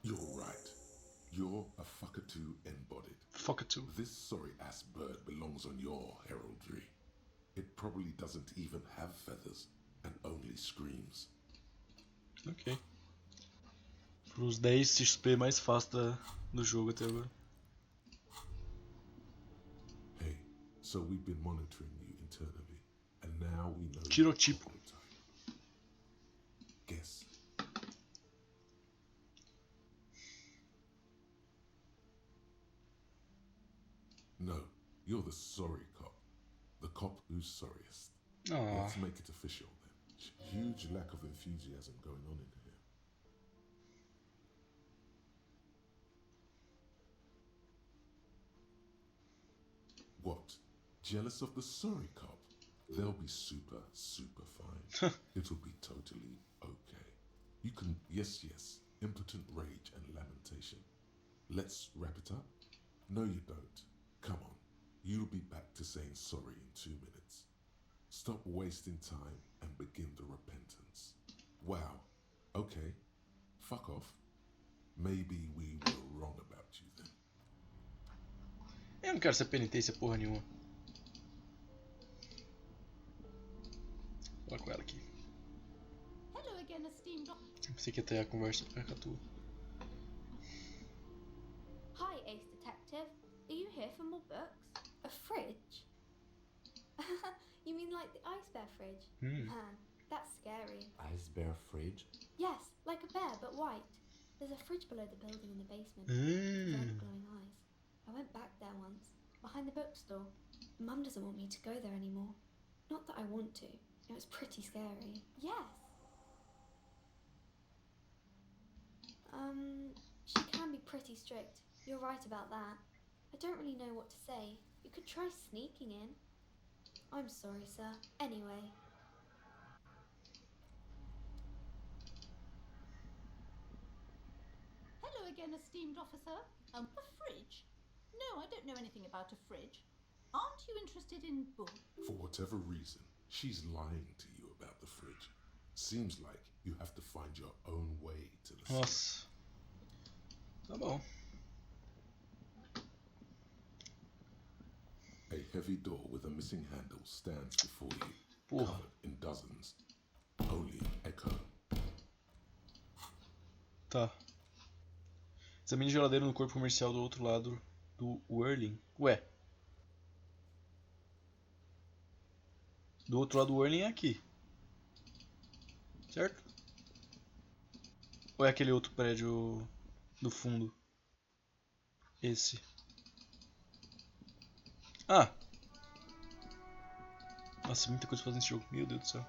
You're right. You're a fuckatoo embodied. Fuckatoo. This sorry-ass bird belongs on your heraldry. It probably doesn't even have feathers and only screams. Ok. Foram os 10 XP mais fáceis do jogo até agora. Hey, so we've been monitoring you internally, and now we know. Tirotipo. Guess. No, you're the sorry cop. The cop who's sorriest. Aww. Let's make it official then. Huge lack of enthusiasm going on in here. What? Jealous of the sorry cop? They'll be super, super fine. It'll be totally okay. You can, yes, impotent rage and lamentation. Let's wrap it up? No, you don't. Come on. You'll be back to saying sorry in 2 minutes. Stop wasting time and begin the repentance. Wow. Okay. Fuck off. Maybe we were wrong about you then. Eu não quero ser penitência porra nenhuma. Fala com ela aqui. Hello again, esteemed. Eu pensei que ia ter a conversa com a Cagatua. Hi, Ace Detective. Are you here for more books? A fridge? You mean like the ice bear fridge? Man, that's scary. Ice bear fridge? Yes, like a bear but white. There's a fridge below the building in the basement. Red glowing eyes. I went back there once, behind the bookstore. Mum doesn't want me to go there anymore. Not that I want to. It was pretty scary. Yes. She can be pretty strict. You're right about that. I don't really know what to say. You could try sneaking in. I'm sorry, sir. Anyway. Hello again, esteemed officer. A fridge? No, I don't know anything about a fridge. Aren't you interested in books? For whatever reason, she's lying to you about the fridge. Seems like you have to find your own way to the Nossa. Tá bom. A heavy door with a missing handle stands before you, Porra. covered in dozens. Only an echo. Tá. Examine a geladeira no corpo comercial do outro lado do Whirling. Ué. Do outro lado do Whirling é aqui. Certo? Ou é aquele outro prédio do fundo? Esse. Ah! Nossa, muita coisa pra fazer nesse jogo. Meu Deus do céu.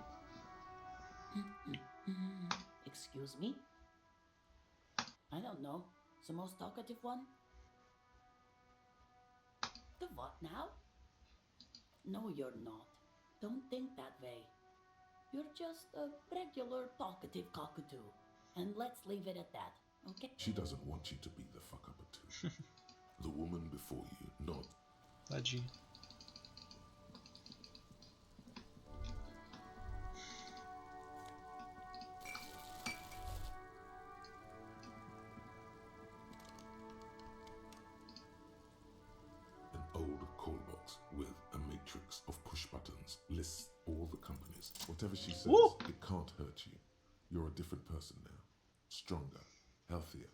Excuse me? I don't know. The most talkative one? The what now? No, you're not. Don't think that way. You're just a regular talkative cockatoo. And let's leave it at that, okay? She doesn't want you to be the fuck up too. The woman before you, not. Tadinho. An old call box with a matrix of push buttons lists all the companies. Whatever she says, Woo! It can't hurt you. You're a different person now. Stronger, healthier.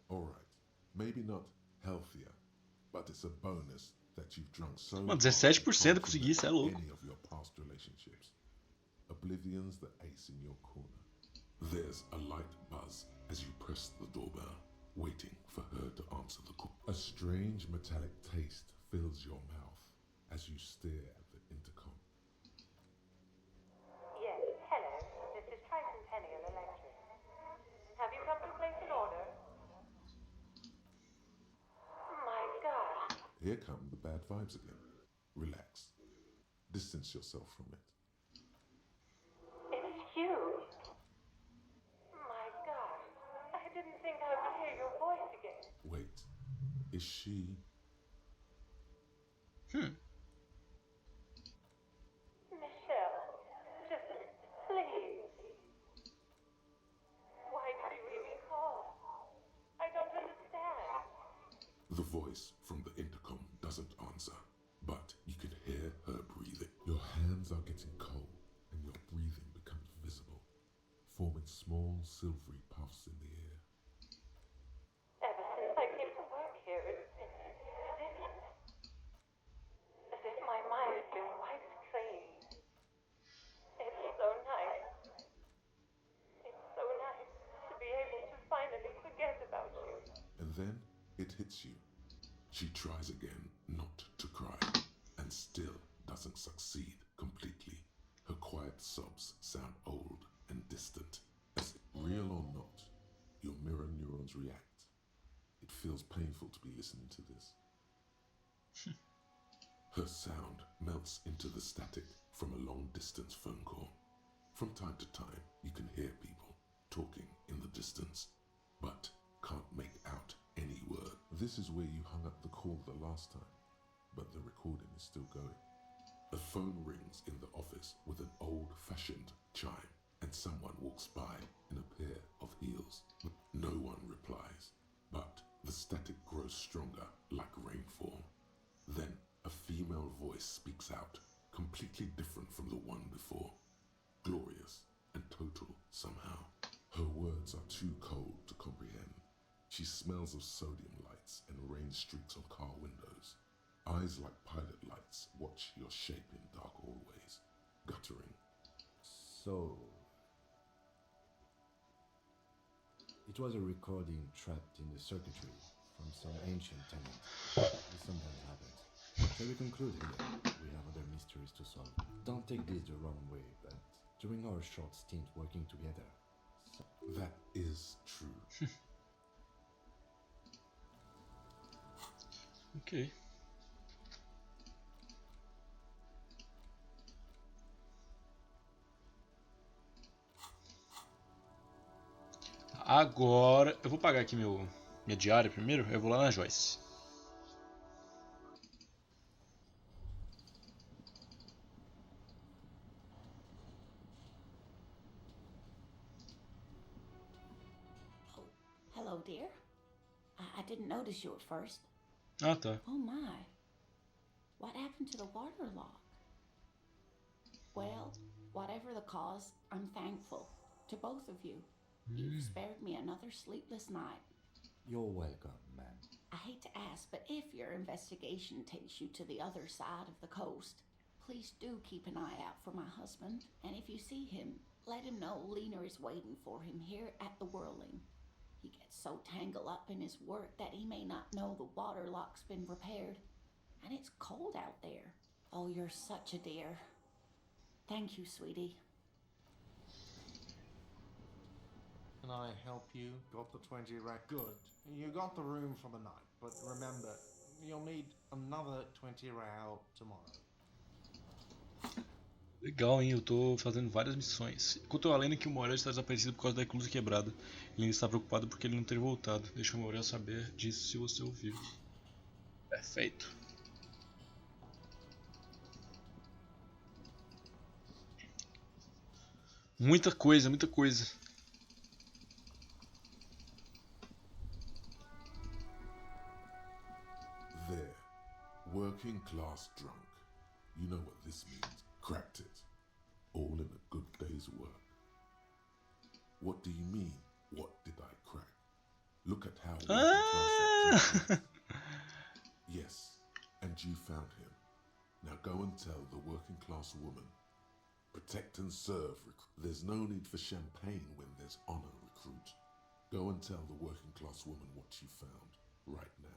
Alright, maybe not healthier, but it's a bonus that you've drunk so Mano, 17% consegui, isso é louco. any of your past relationships. Oblivion's the ace in your corner. There's a light buzz as you press the doorbell, waiting for her to answer the call. A strange metallic taste fills your mouth as you stare at the intercom. Yes, hello. This is Triton Penniel Electric. Have you come to place an order? My God. Here come the bad vibes again. Relax. Distance yourself from it. It's you. My God. I didn't think I would hear your voice again. Wait, is she? Michelle, just please. Why did you even call? I don't understand. The voice from the intercom doesn't answer, but you can hear her breathing. Your hands are getting cold and your breathing becomes visible. forming small silvery puffs in the air. Ever since I came to work here, it's been as if my mind's been wiped clean. It's so nice. It's so nice to be able to finally forget about you. And then it hits you. She tries again not to cry, and still doesn't succeed completely. Her quiet sobs sound old and distant. As real or not, your mirror neurons react. It feels painful to be listening to this. Her sound melts into the static from a long-distance phone call. From time to time, you can hear people talking in the distance, but can't make out any word. This is where you hung up the call the last time, but the recording is still going. A phone rings in the office with an old-fashioned chime, and someone walks by in a pair of heels. No one replies, but the static grows stronger like rainfall. Then a female voice speaks out, completely different from the one before. Glorious and total somehow. Her words are too cold to comprehend. She smells of sodium lights and rain streaks on car windows. Eyes like pilot lights watch your shape in dark hallways, guttering. So, it was a recording trapped in the circuitry from some ancient tenant. This sometimes happens. Shall we conclude here? We have other mysteries to solve. Don't take this the wrong way, but during our short stint working together... That is true. Ok. Agora, eu vou pagar aqui minha diária primeiro, eu vou lá na Joyce. Hello, dear. I didn't notice you at first. Ah, tá. Oh my. What happened to the water lock? Well, whatever the cause, I'm thankful to both of you. You've spared me another sleepless night. You're welcome, ma'am. I hate to ask, but if your investigation takes you to the other side of the coast, please do keep an eye out for my husband. And if you see him, let him know Lena is waiting for him here at the Whirling. He gets so tangled up in his work that he may not know the water lock's been repaired. And it's cold out there. Oh, you're such a dear. Thank you, sweetie. Can I help you? Got the 20 rack. Good. You got the room for the night, but remember, you'll need another 20 real tomorrow. Legal, hein? Eu tô fazendo várias missões. Enquanto a lenda que o Morel está desaparecido por causa da eclusa quebrada. Ele ainda está preocupado porque ele não ter voltado. Deixa o Morel saber disso se você ouvir. Perfeito. Muita coisa, muita coisa. There, working class drunk. You know what this means. Cracked it. All in a good day's work. What do you mean, what did I crack? Look at how working class. Yes, and you found him. Now go and tell the working class woman. Protect and serve. There's no need for champagne when there's honor, recruit. Go and tell the working class woman what you found right now.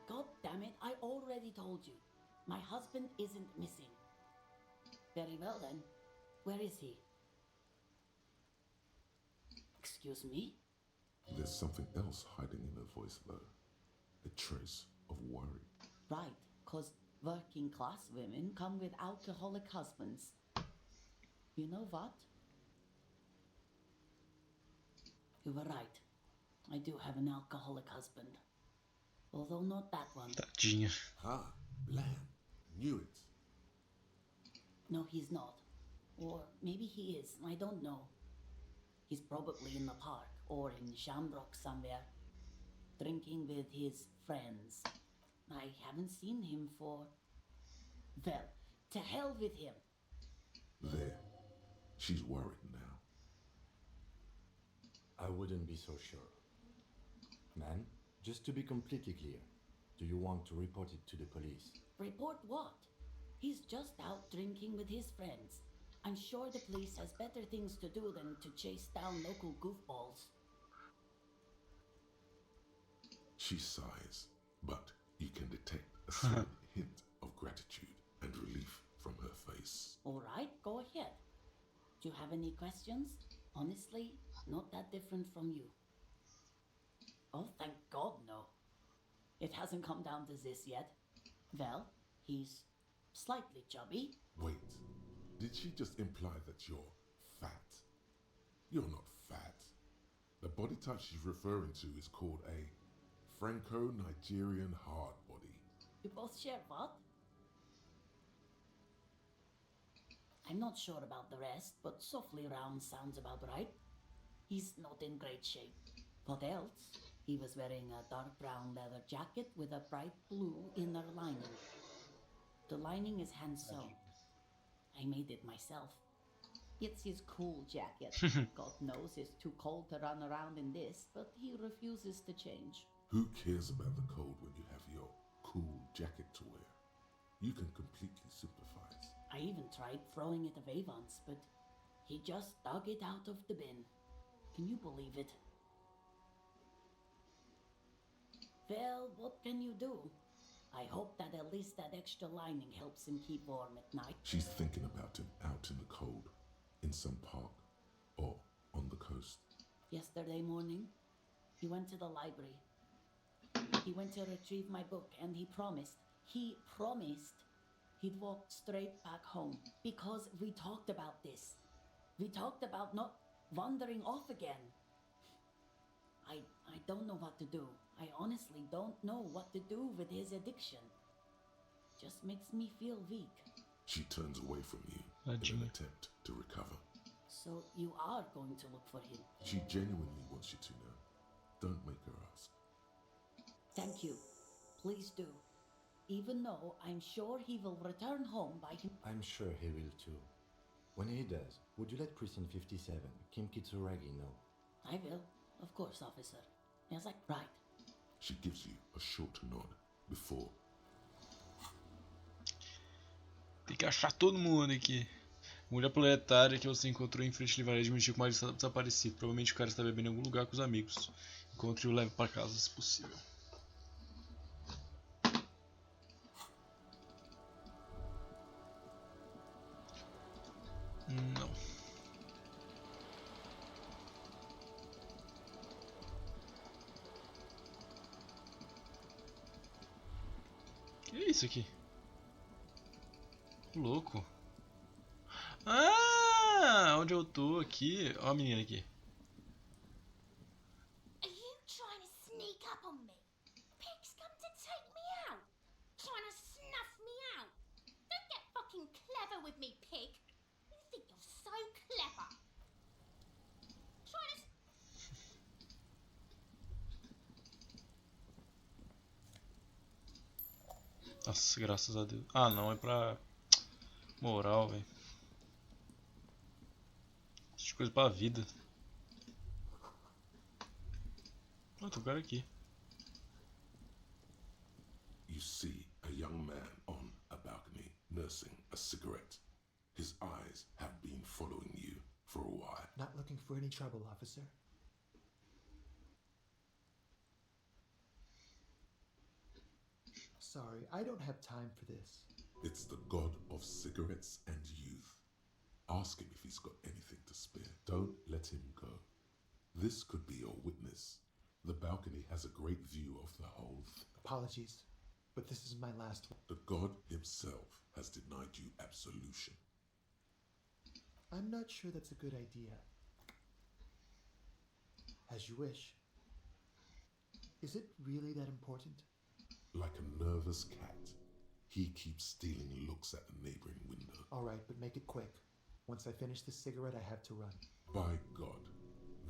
God damn it, I already told you. My husband isn't missing. Very well then. Where is he? Excuse me? There's something else hiding in her voice though. A trace of worry. Right, 'cause working class women come with alcoholic husbands. You know what? You were right. I do have an alcoholic husband. Although not that one. Tadinha. Ah, Blam. Knew it. No, he's not. Or maybe he is, I don't know. He's probably in the park or in Shamrock somewhere, drinking with his friends. I haven't seen him for... Well, to hell with him. There. She's worried now. I wouldn't be so sure. Man, just to be completely clear, do you want to report it to the police? Report what? He's just out drinking with his friends. I'm sure the police has better things to do than to chase down local goofballs. She sighs, but you can detect a slight hint of gratitude and relief from her face. All right, go ahead. Do you have any questions? Honestly, not that different from you. Oh, thank God, no. It hasn't come down to this yet. Well, he's slightly chubby. Wait, did she just imply that you're fat? You're not fat. The body type she's referring to is called a Franco-Nigerian hard body. You both share what? I'm not sure about the rest, but softly round sounds about right. He's not in great shape. What else? He was wearing a dark brown leather jacket with a bright blue inner lining. The lining is hand sewn. I made it myself. It's his cool jacket. God knows it's too cold to run around in this, but he refuses to change. Who cares about the cold when you have your cool jacket to wear? You can completely sympathize. I even tried throwing it away once, but he just dug it out of the bin. Can you believe it? Well, what can you do? I hope that at least that extra lining helps him keep warm at night. She's thinking about him out in the cold, in some park, or on the coast. Yesterday morning, he went to the library. He went to retrieve my book, and he promised he'd walk straight back home. Because we talked about this. We talked about not wandering off again. I don't know what to do. I honestly don't know what to do with his addiction. Just makes me feel weak. She turns away from you in an attempt to recover. So you are going to look for him? She genuinely wants you to know. Don't make her ask. Thank you. Please do. Even though I'm sure he will return home by him. I'm sure he will too. When he does, would you let Precinct 57, Kim Kitsuragi, know? I will. Of course, officer. Yes, right. She gives you a short nod before. Tem que achar todo mundo aqui. Mulher proletária que você encontrou em frente ao livraria admitiu que o marido está desaparecido. Provavelmente o cara está bebendo em algum lugar com os amigos. Encontre e o leve para casa, se possível. Não. Que é isso aqui? Louco. Ah, onde eu tô aqui? Ó a menina aqui. Are you trying to sneak up on me? Pig's come to take me out. Trying to snuff me out. Don't get fucking clever with me, pig. You think you're so clever. Trying to... Nossa, graças a Deus. Ah, não, é pra moral, velho. Essas coisas pra vida. Ah, tem um cara aqui. You see a young man on a balcony nursing a cigarette. His eyes have been following you for a while. Not looking for any trouble, officer. Sorry, I don't have time for this. It's the god of cigarettes and youth. Ask him if he's got anything to spare. Don't let him go. This could be your witness. The balcony has a great view of the whole thing. Apologies, but this is my last one. The god himself has denied you absolution. I'm not sure that's a good idea. As you wish. Is it really that important? Like a nervous cat, he keeps stealing looks at the neighboring window. All right, but make it quick. Once I finish this cigarette, I have to run. By God,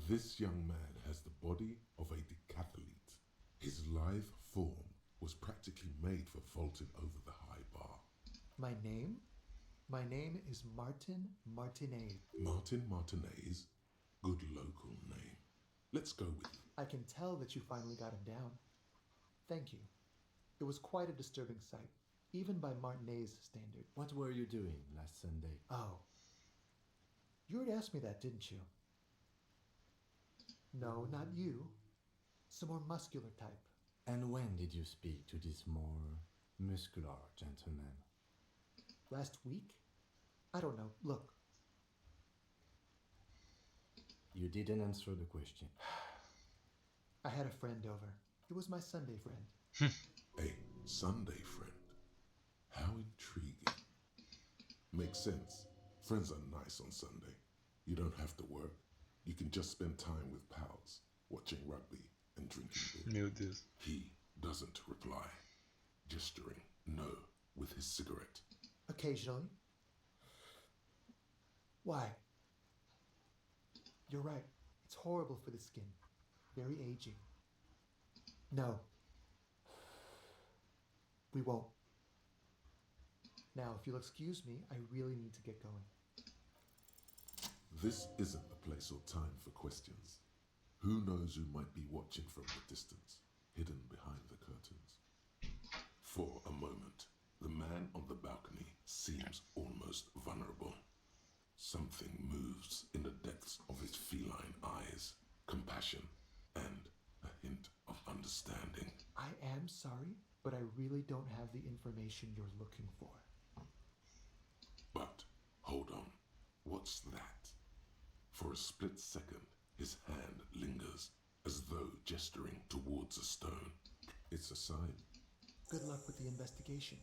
this young man has the body of a decathlete. His lithe form was practically made for vaulting over the high bar. My name? My name is Martin Martinez. Martin Martinez? Good local name. Let's go with it. I can tell that you finally got him down. Thank you. It was quite a disturbing sight, even by Martinez's standard. What were you doing last Sunday? Oh. You already asked me that, didn't you? No, not you. Some more muscular type. And when did you speak to this more muscular gentleman? Last week? I don't know. Look. You didn't answer the question. I had a friend over. It was my Sunday friend. A Sunday friend? How intriguing. Makes sense. Friends are nice on Sunday. You don't have to work. You can just spend time with pals, watching rugby and drinking beer. Meu Deus. He doesn't reply, gesturing no with his cigarette. Occasionally. Why? You're right. It's horrible for the skin. Very aging. No. We won't. Now, if you'll excuse me, I really need to get going. This isn't the place or time for questions. Who knows who might be watching from the distance, hidden behind the curtains? For a moment, the man on the balcony seems almost vulnerable. Something moves in the depths of his feline eyes, compassion and a hint of understanding. I am sorry, but I really don't have the information you're looking for. But, hold on, what's that? For a split second, his hand lingers, as though gesturing towards a stone. It's a sign. Good luck with the investigation.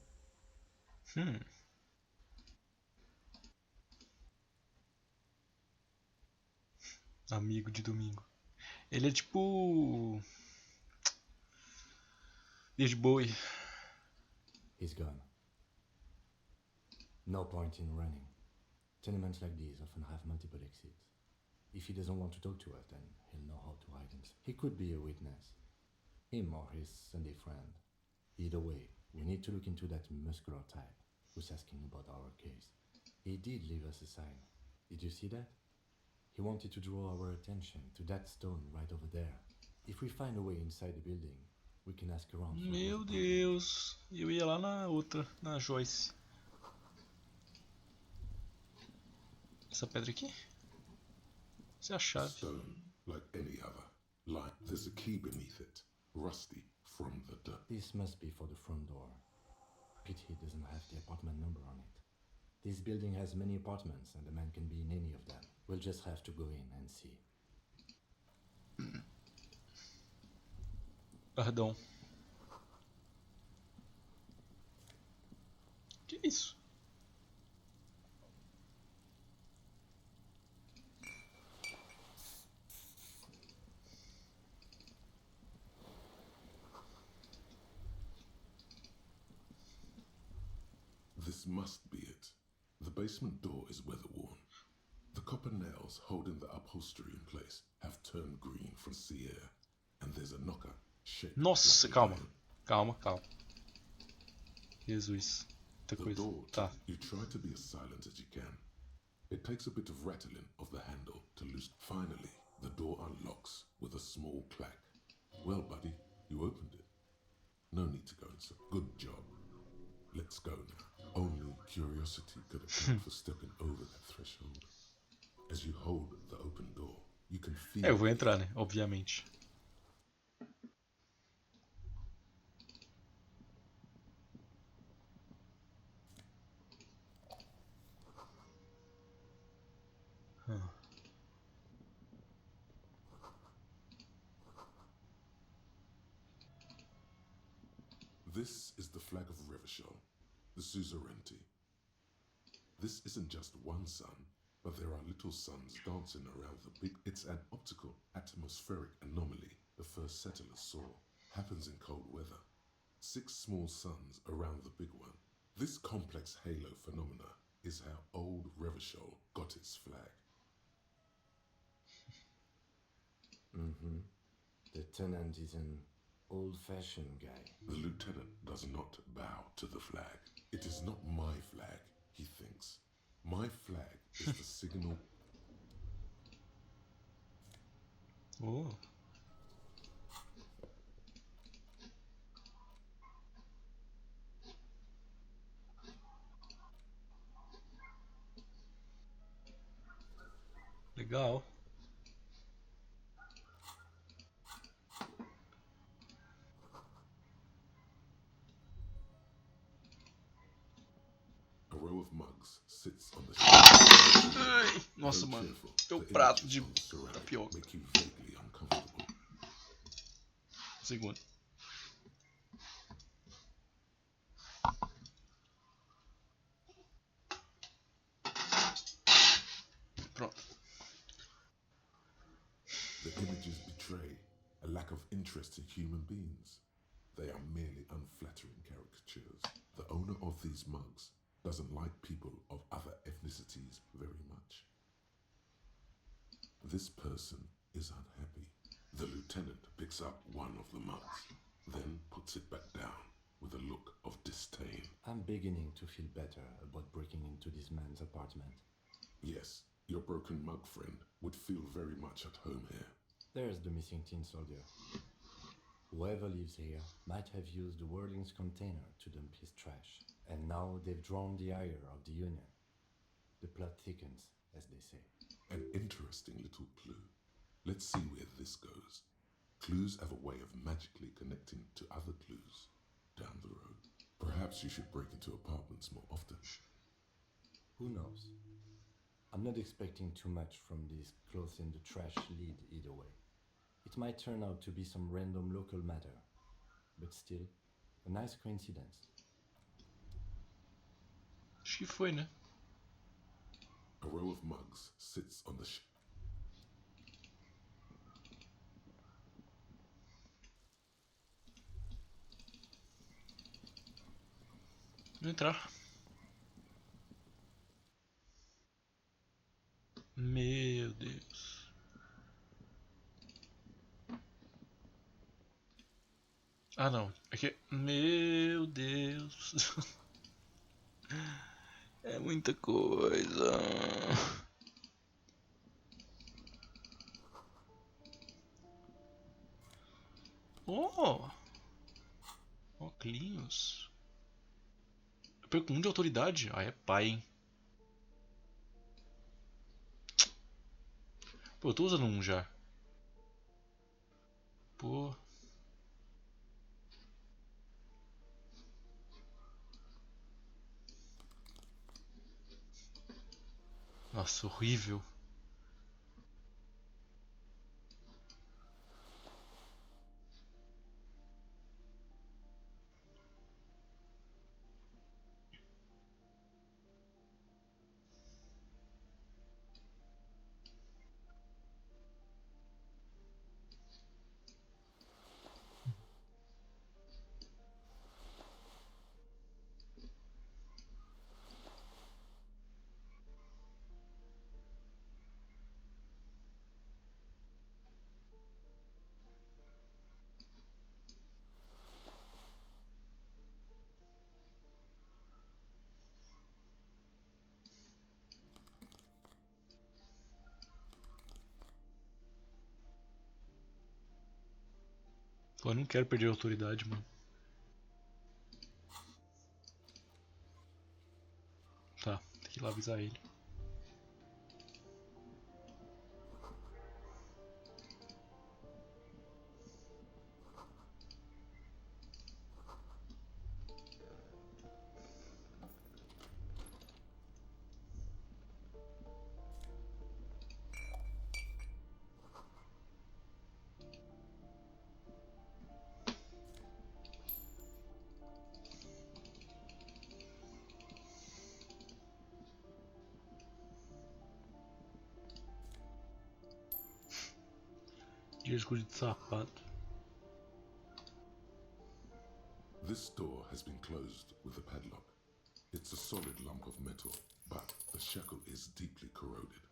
Amigo de domingo. Ele é tipo... David Bowie. He's gone. No point in running. Tenements like these often have multiple exits. If he doesn't want to talk to us, then he'll know how to hide himself. He could be a witness. Him or his Sunday friend. Either way, we need to look into that muscular type who's asking about our case. He did leave us a sign. Did you see that? He wanted to draw our attention to that stone right over there. If we find a way inside the building, we can ask around. Meu Deus, eu ia lá na outra, na Joyce. Essa pedra aqui? Essa é a chave. Stone, like any other. Like there's a key beneath it, rusty from the dirt. This must be for the front door. Pity it doesn't have the apartment number on it. This building has many apartments and the man can be in any of them. We'll just have to go in and see. Perdão. Que isso? This must be it. The basement door is weather-worn. The copper nails holding the upholstery in place have turned green from sea air, and there's a knocker shaped. Nossa, like calma. Calma, calma. Jesus. Muita the coisa. door, Tá. you try to be as silent as you can. It takes a bit of rattling of the handle to loosen. Finally, the door unlocks with a small clack. Well, buddy, you opened it. No need to go inside. Good job. Let's go now. Only curiosity could account for stepping over that threshold. As you hold the open door, you can feel... Eu vou entrar, né? Obviamente. This is the flag of Revachol, the suzerainty. This isn't just one sun, but there are little suns dancing around the big... It's an optical atmospheric anomaly the first settlers saw. Happens in cold weather. 6 small suns around the big one. This complex halo phenomena is how old Revachol got its flag. The tenant is an old-fashioned guy. The lieutenant does not bow to the flag. It is not my flag, he thinks. My flag is the signal. Oh. Legal. A row of mugs sits on the Ai, nossa, mano. Teu prato de tapioca. make you vaguely uncomfortable. Segundo. Pronto. The images betray a lack of interest in human beings. They are merely unflattering caricatures. The owner of these mugs doesn't like people of other ethnicities very much. This person is unhappy. The lieutenant picks up one of the mugs, then puts it back down with a look of disdain. I'm beginning to feel better about breaking into this man's apartment. Yes, your broken mug friend would feel very much at home here. There's the missing tin soldier. Whoever lives here might have used the Whirling's container to dump his trash, and now they've drawn the ire of the Union. The plot thickens, as they say. An interesting little clue. Let's see where this goes. Clues have a way of magically connecting to other clues down the road. Perhaps you should break into apartments more often. Who knows? I'm not expecting too much from this clothes in the trash lead either way. It might turn out to be some random local matter, but still, a nice coincidence. Acho que foi, né? A row of mugs sits on the Vou entrar. Meu Deus. Ah, não. Aqui. Meu Deus. É muita coisa. Oh! Óculos. Eu perco 1 de autoridade? Ah, é pai, hein? Pô, eu tô usando 1 já. Pô. Nossa, horrível. Pô, eu não quero perder a autoridade, mano. Tá, tem que ir lá avisar ele. Disco de sapato. This door has been closed with a padlock. It's a solid lump of metal, but the shackle is deeply corroded.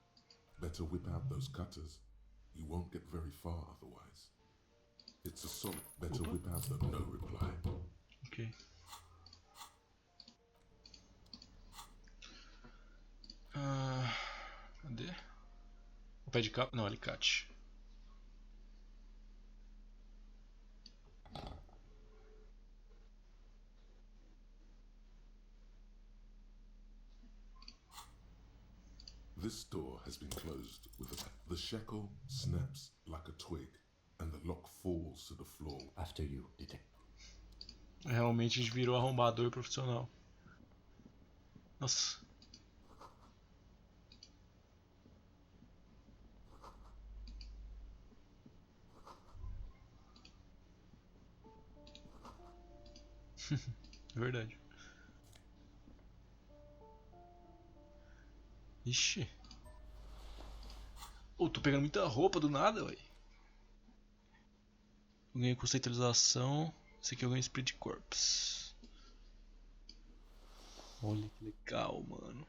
Better whip out those cutters. You won't get very far otherwise. It's a solid. Better whip out the no reply. Ok. Pé de capa? Não, alicate. This door has been closed with a... The shackle snaps like a twig, and the lock falls to the floor. After you, detective. Realmente a gente virou arrombador profissional. Nossa. Verdade. Ixi. Tô pegando muita roupa do nada, ué. Eu ganhei conceitualização. Esse aqui eu ganhei Spirit Corps. Olha que legal, mano.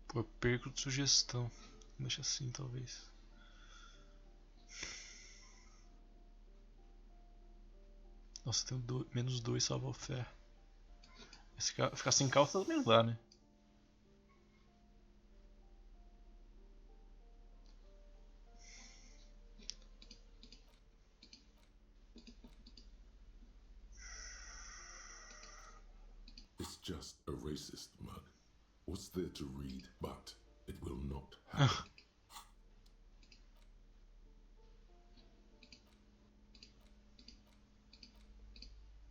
Pô, eu perco de sugestão. Deixa assim, talvez. Nossa, tem menos 2 salva o fé. Ficar sem calça também não dá, né? It's just a racist mug. What's there to read? But it will not happen.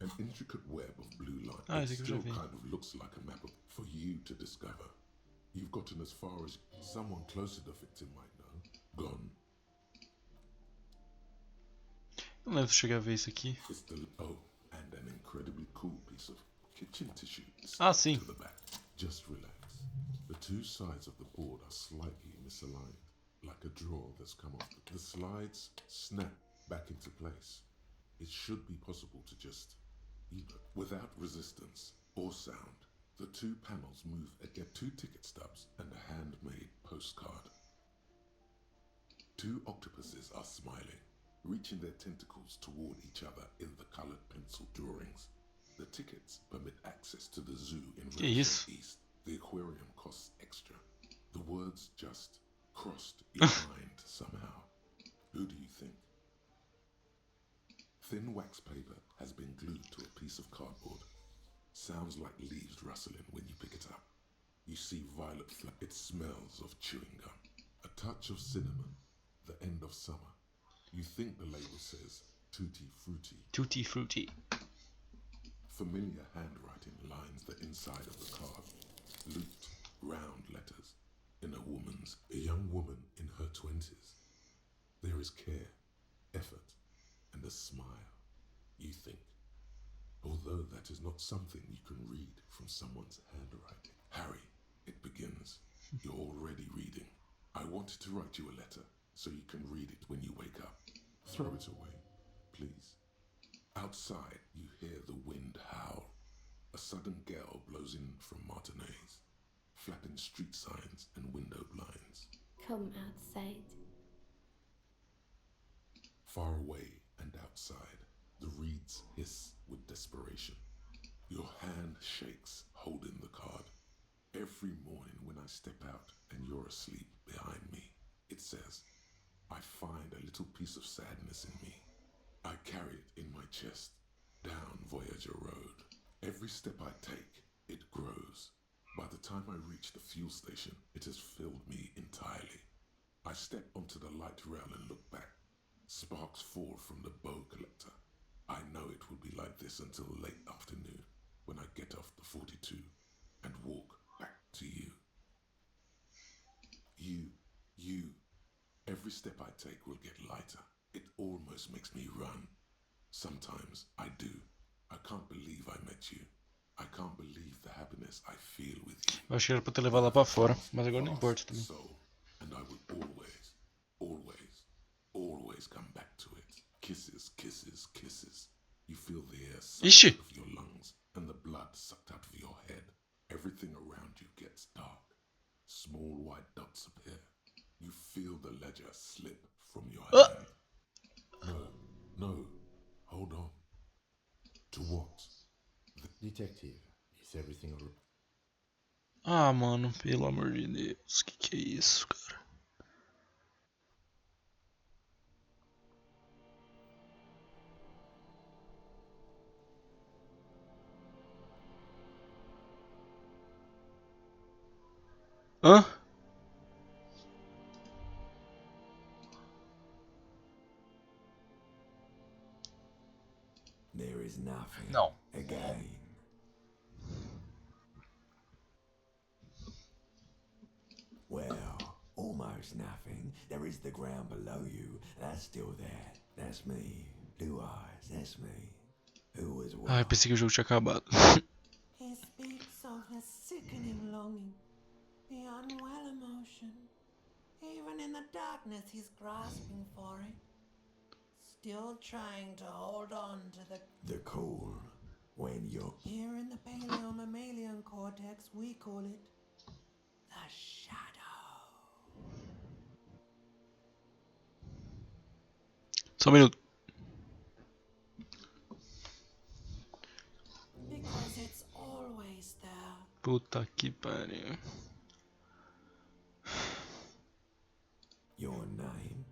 An intricate web of blue line. It still kind of looks like a map for you to discover. You've gotten as far as someone close to the victim might know. Gone. Não lembro se cheguei a ver isso aqui. Oh, and an incredibly cool piece of kitchen tissue. Sim. To the back. Just relax. The two sides of the board are slightly misaligned, like a drawer that's come off. The slides snap back into place. It should be possible to just... Without resistance or sound, the two panels move and get 2 ticket stubs and a handmade postcard. 2 octopuses are smiling, reaching their tentacles toward each other in the colored pencil drawings. The tickets permit access to the zoo in Redstone East. The aquarium costs extra. The words just crossed your mind somehow. Who do you think? Thin wax paper has been glued to a piece of cardboard. Sounds like leaves rustling when you pick it up. You see violet flame. It smells of chewing gum. A touch of cinnamon. The end of summer. You think the label says Tutti Frutti. Tutti Frutti. Familiar handwriting lines the inside of the card. Looped, round letters. In a young woman in her 20s. There is care, effort, and a smile, you think. Although that is not something you can read from someone's handwriting. Harry, it begins. You're already reading. I wanted to write you a letter so you can read it when you wake up. Throw it away, please. Outside, you hear the wind howl. A sudden gale blows in from Martinez, flapping street signs and window blinds. Come outside. Far away and outside, the reeds hiss with desperation. Your hand shakes, holding the card. Every morning when I step out and you're asleep behind me, it says, I find a little piece of sadness in me. I carry it in my chest, down Voyager Road. Every step I take, it grows. By the time I reach the fuel station, it has filled me entirely. I step onto the light rail and look back. Sparks fall from the bow collector. I know it will be like this until late afternoon, when I get off the 42 and walk back to you. You. Every step I take will get lighter. It almost makes me run. Sometimes I do. I can't believe I met you. I can't believe the happiness I feel with you. Eu acho que era pra ter levado lá pra fora, mas agora não importa também. And I will always come back to it. Kisses, kisses, kisses. You feel the air sucked out of your lungs and the blood sucked out of your head. Everything around you gets dark. Small white dots appear. You feel the ledger slip from your hand. No, hold on. To what? Detective, is everything alright? Ah, mano, pelo amor de Deus, que é isso, cara? Hã? There is nothing. Não. Again. Well, almost nothing. There is the ground below you. That's still there. That's me. Blue eyes. That's me. Who was what? Ah, eu pensei que o jogo tinha acabado. He speaks of his sickening longing, the unwell emotion. Even in the darkness, he's grasping for it. Still trying to hold on to the call. When you're here in the paleo-mammalian cortex, we call it the shadow. Só um minuto. Because it's always there. Puta que pariu. Your name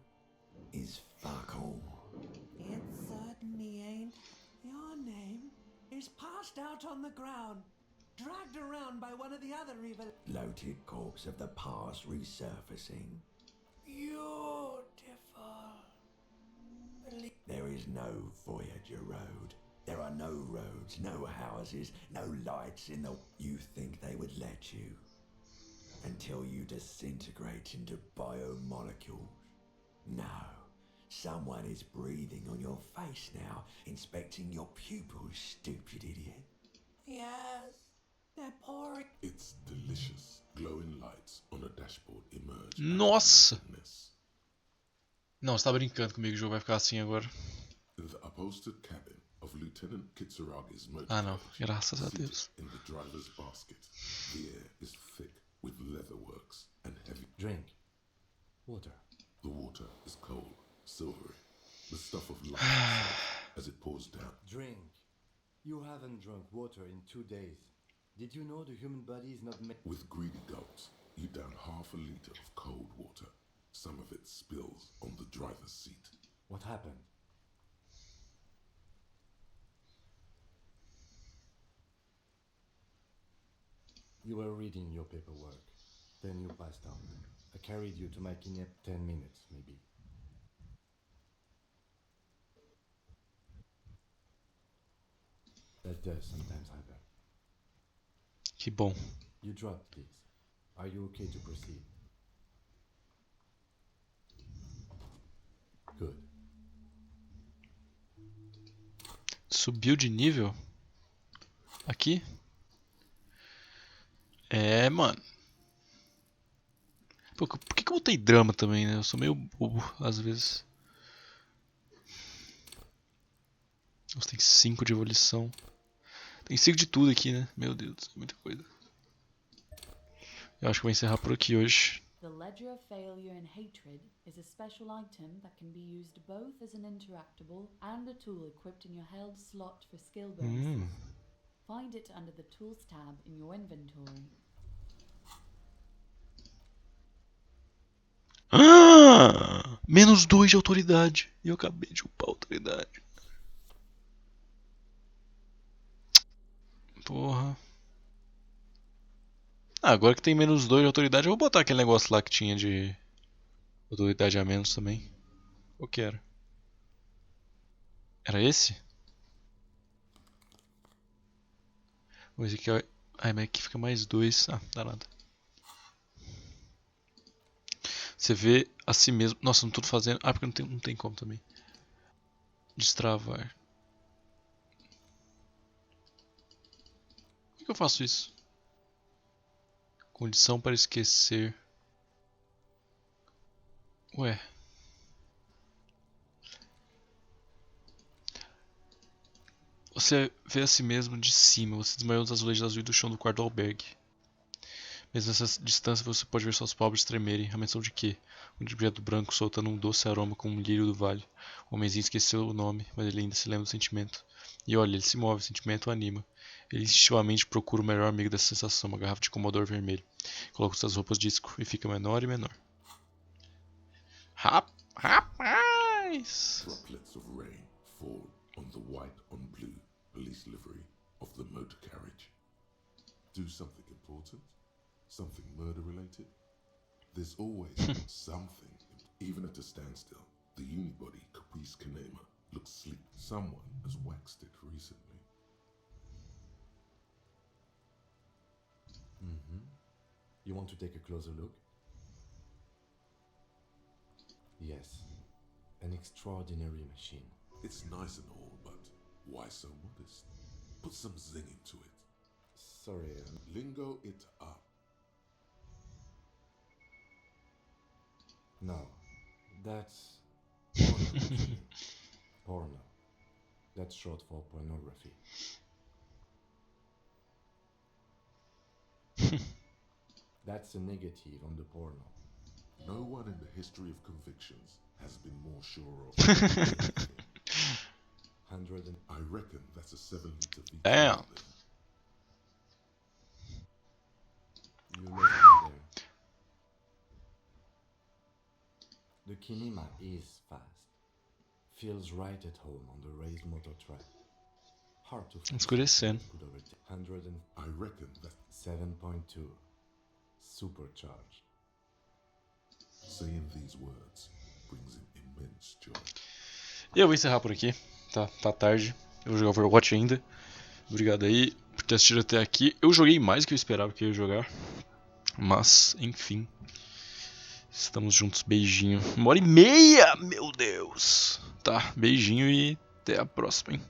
is fuck all. It certainly ain't. Your name is passed out on the ground, dragged around by one of the other evil... Bloated corpse of the past resurfacing. Beautiful. There is no Voyager Road. There are no roads, no houses, no lights in the... You think they would let you? Until you disintegrate into biomolecules. No. Someone is breathing on your face now, inspecting your pupils, stupid idiot. Yes, they're pouring... It's delicious. Glowing lights on a dashboard emerge. Nossa! Não, você tá brincando comigo, o jogo vai ficar assim agora. The upholstered cabin of Lieutenant Kitsuragi's Ah, não. Graças a Deus. In the driver's basket. The air is thick with leatherworks and heavy. Drink. Water. The water is cold, silvery. The stuff of life as it pours down. Drink. You haven't drunk water in 2 days. Did you know the human body is not made... With greedy gulps, you down half a liter of cold water. Some of it spills on the driver's seat. What happened? You were reading your paperwork. Then you passed out. I carried you to my clinic 10 minutes, maybe. That does sometimes happen. Que bom. You dropped this. Are you okay to proceed? Good. Subiu de nível? Aqui? É, mano. Pô, por que eu botei drama também, né? Eu sou meio bobo, às vezes. Nossa, tem 5 de evolução. Tem 5 de tudo aqui, né? Meu Deus, muita coisa. Eu acho que vou encerrar por aqui hoje. The Ledger of Failure and Hatred is a special item that can be used both as an interactable and a tool equipped in your held slot for skill bonuses. Find it under the Tools tab in your inventory. Ah! Menos 2 de autoridade. E eu acabei de upar a autoridade. Porra. Ah, agora que tem menos 2 de autoridade, eu vou botar aquele negócio lá que tinha de autoridade a menos também. Qual que era? Era esse? Esse aqui é... Ai, mas aqui fica mais 2. Ah, dá nada. Você vê a si mesmo... Nossa, não tô fazendo... Ah, porque não tem como também. Destravar. Por que eu faço isso? Condição para esquecer. Ué. Você vê a si mesmo de cima. Você desmaiou nos azulejos azuis do chão do quarto do albergue. Mesmo nessa distância você pode ver suas pálpebras tremerem. A menção de quê? Um objeto branco soltando um doce aroma como um lírio do vale. O homenzinho esqueceu o nome, mas ele ainda se lembra do sentimento. E olha, ele se move, o sentimento o anima. Ele instintivamente procura o melhor amigo dessa sensação, uma garrafa de Commodore vermelho. Coloca suas roupas disco e fica menor e menor. Rapaz! Droplets of rain fall on the white on blue police livery of the motor carriage. Do something important? Something murder related? There's always something, even at a standstill. The unibody Caprice Kanema looks sleek. Someone has waxed it recently. You want to take a closer look? Yes, an extraordinary machine. It's nice and all, but why so modest? Put some zing into it. Sorry, Lingo it up. No, that's porno. Porno. That's short for pornography. That's a negative on the porno. No one in the history of convictions has been more sure of. 100 and... I reckon that's a 7-liter V12. Damn. You left me there. The kinema is fast. Feels right at home on the raised motor track. Hard to find. Escurecendo. 100 and... I reckon that 7.2. Supercharged. Saying these words brings him immense joy. E eu vou encerrar por aqui. Tá tarde. Eu vou jogar Overwatch ainda. Obrigado aí por ter assistido até aqui. Eu joguei mais do que eu esperava que eu ia jogar. Mas, enfim. Estamos juntos. Beijinho. 1h30! Meu Deus! Tá, beijinho e até a próxima, hein?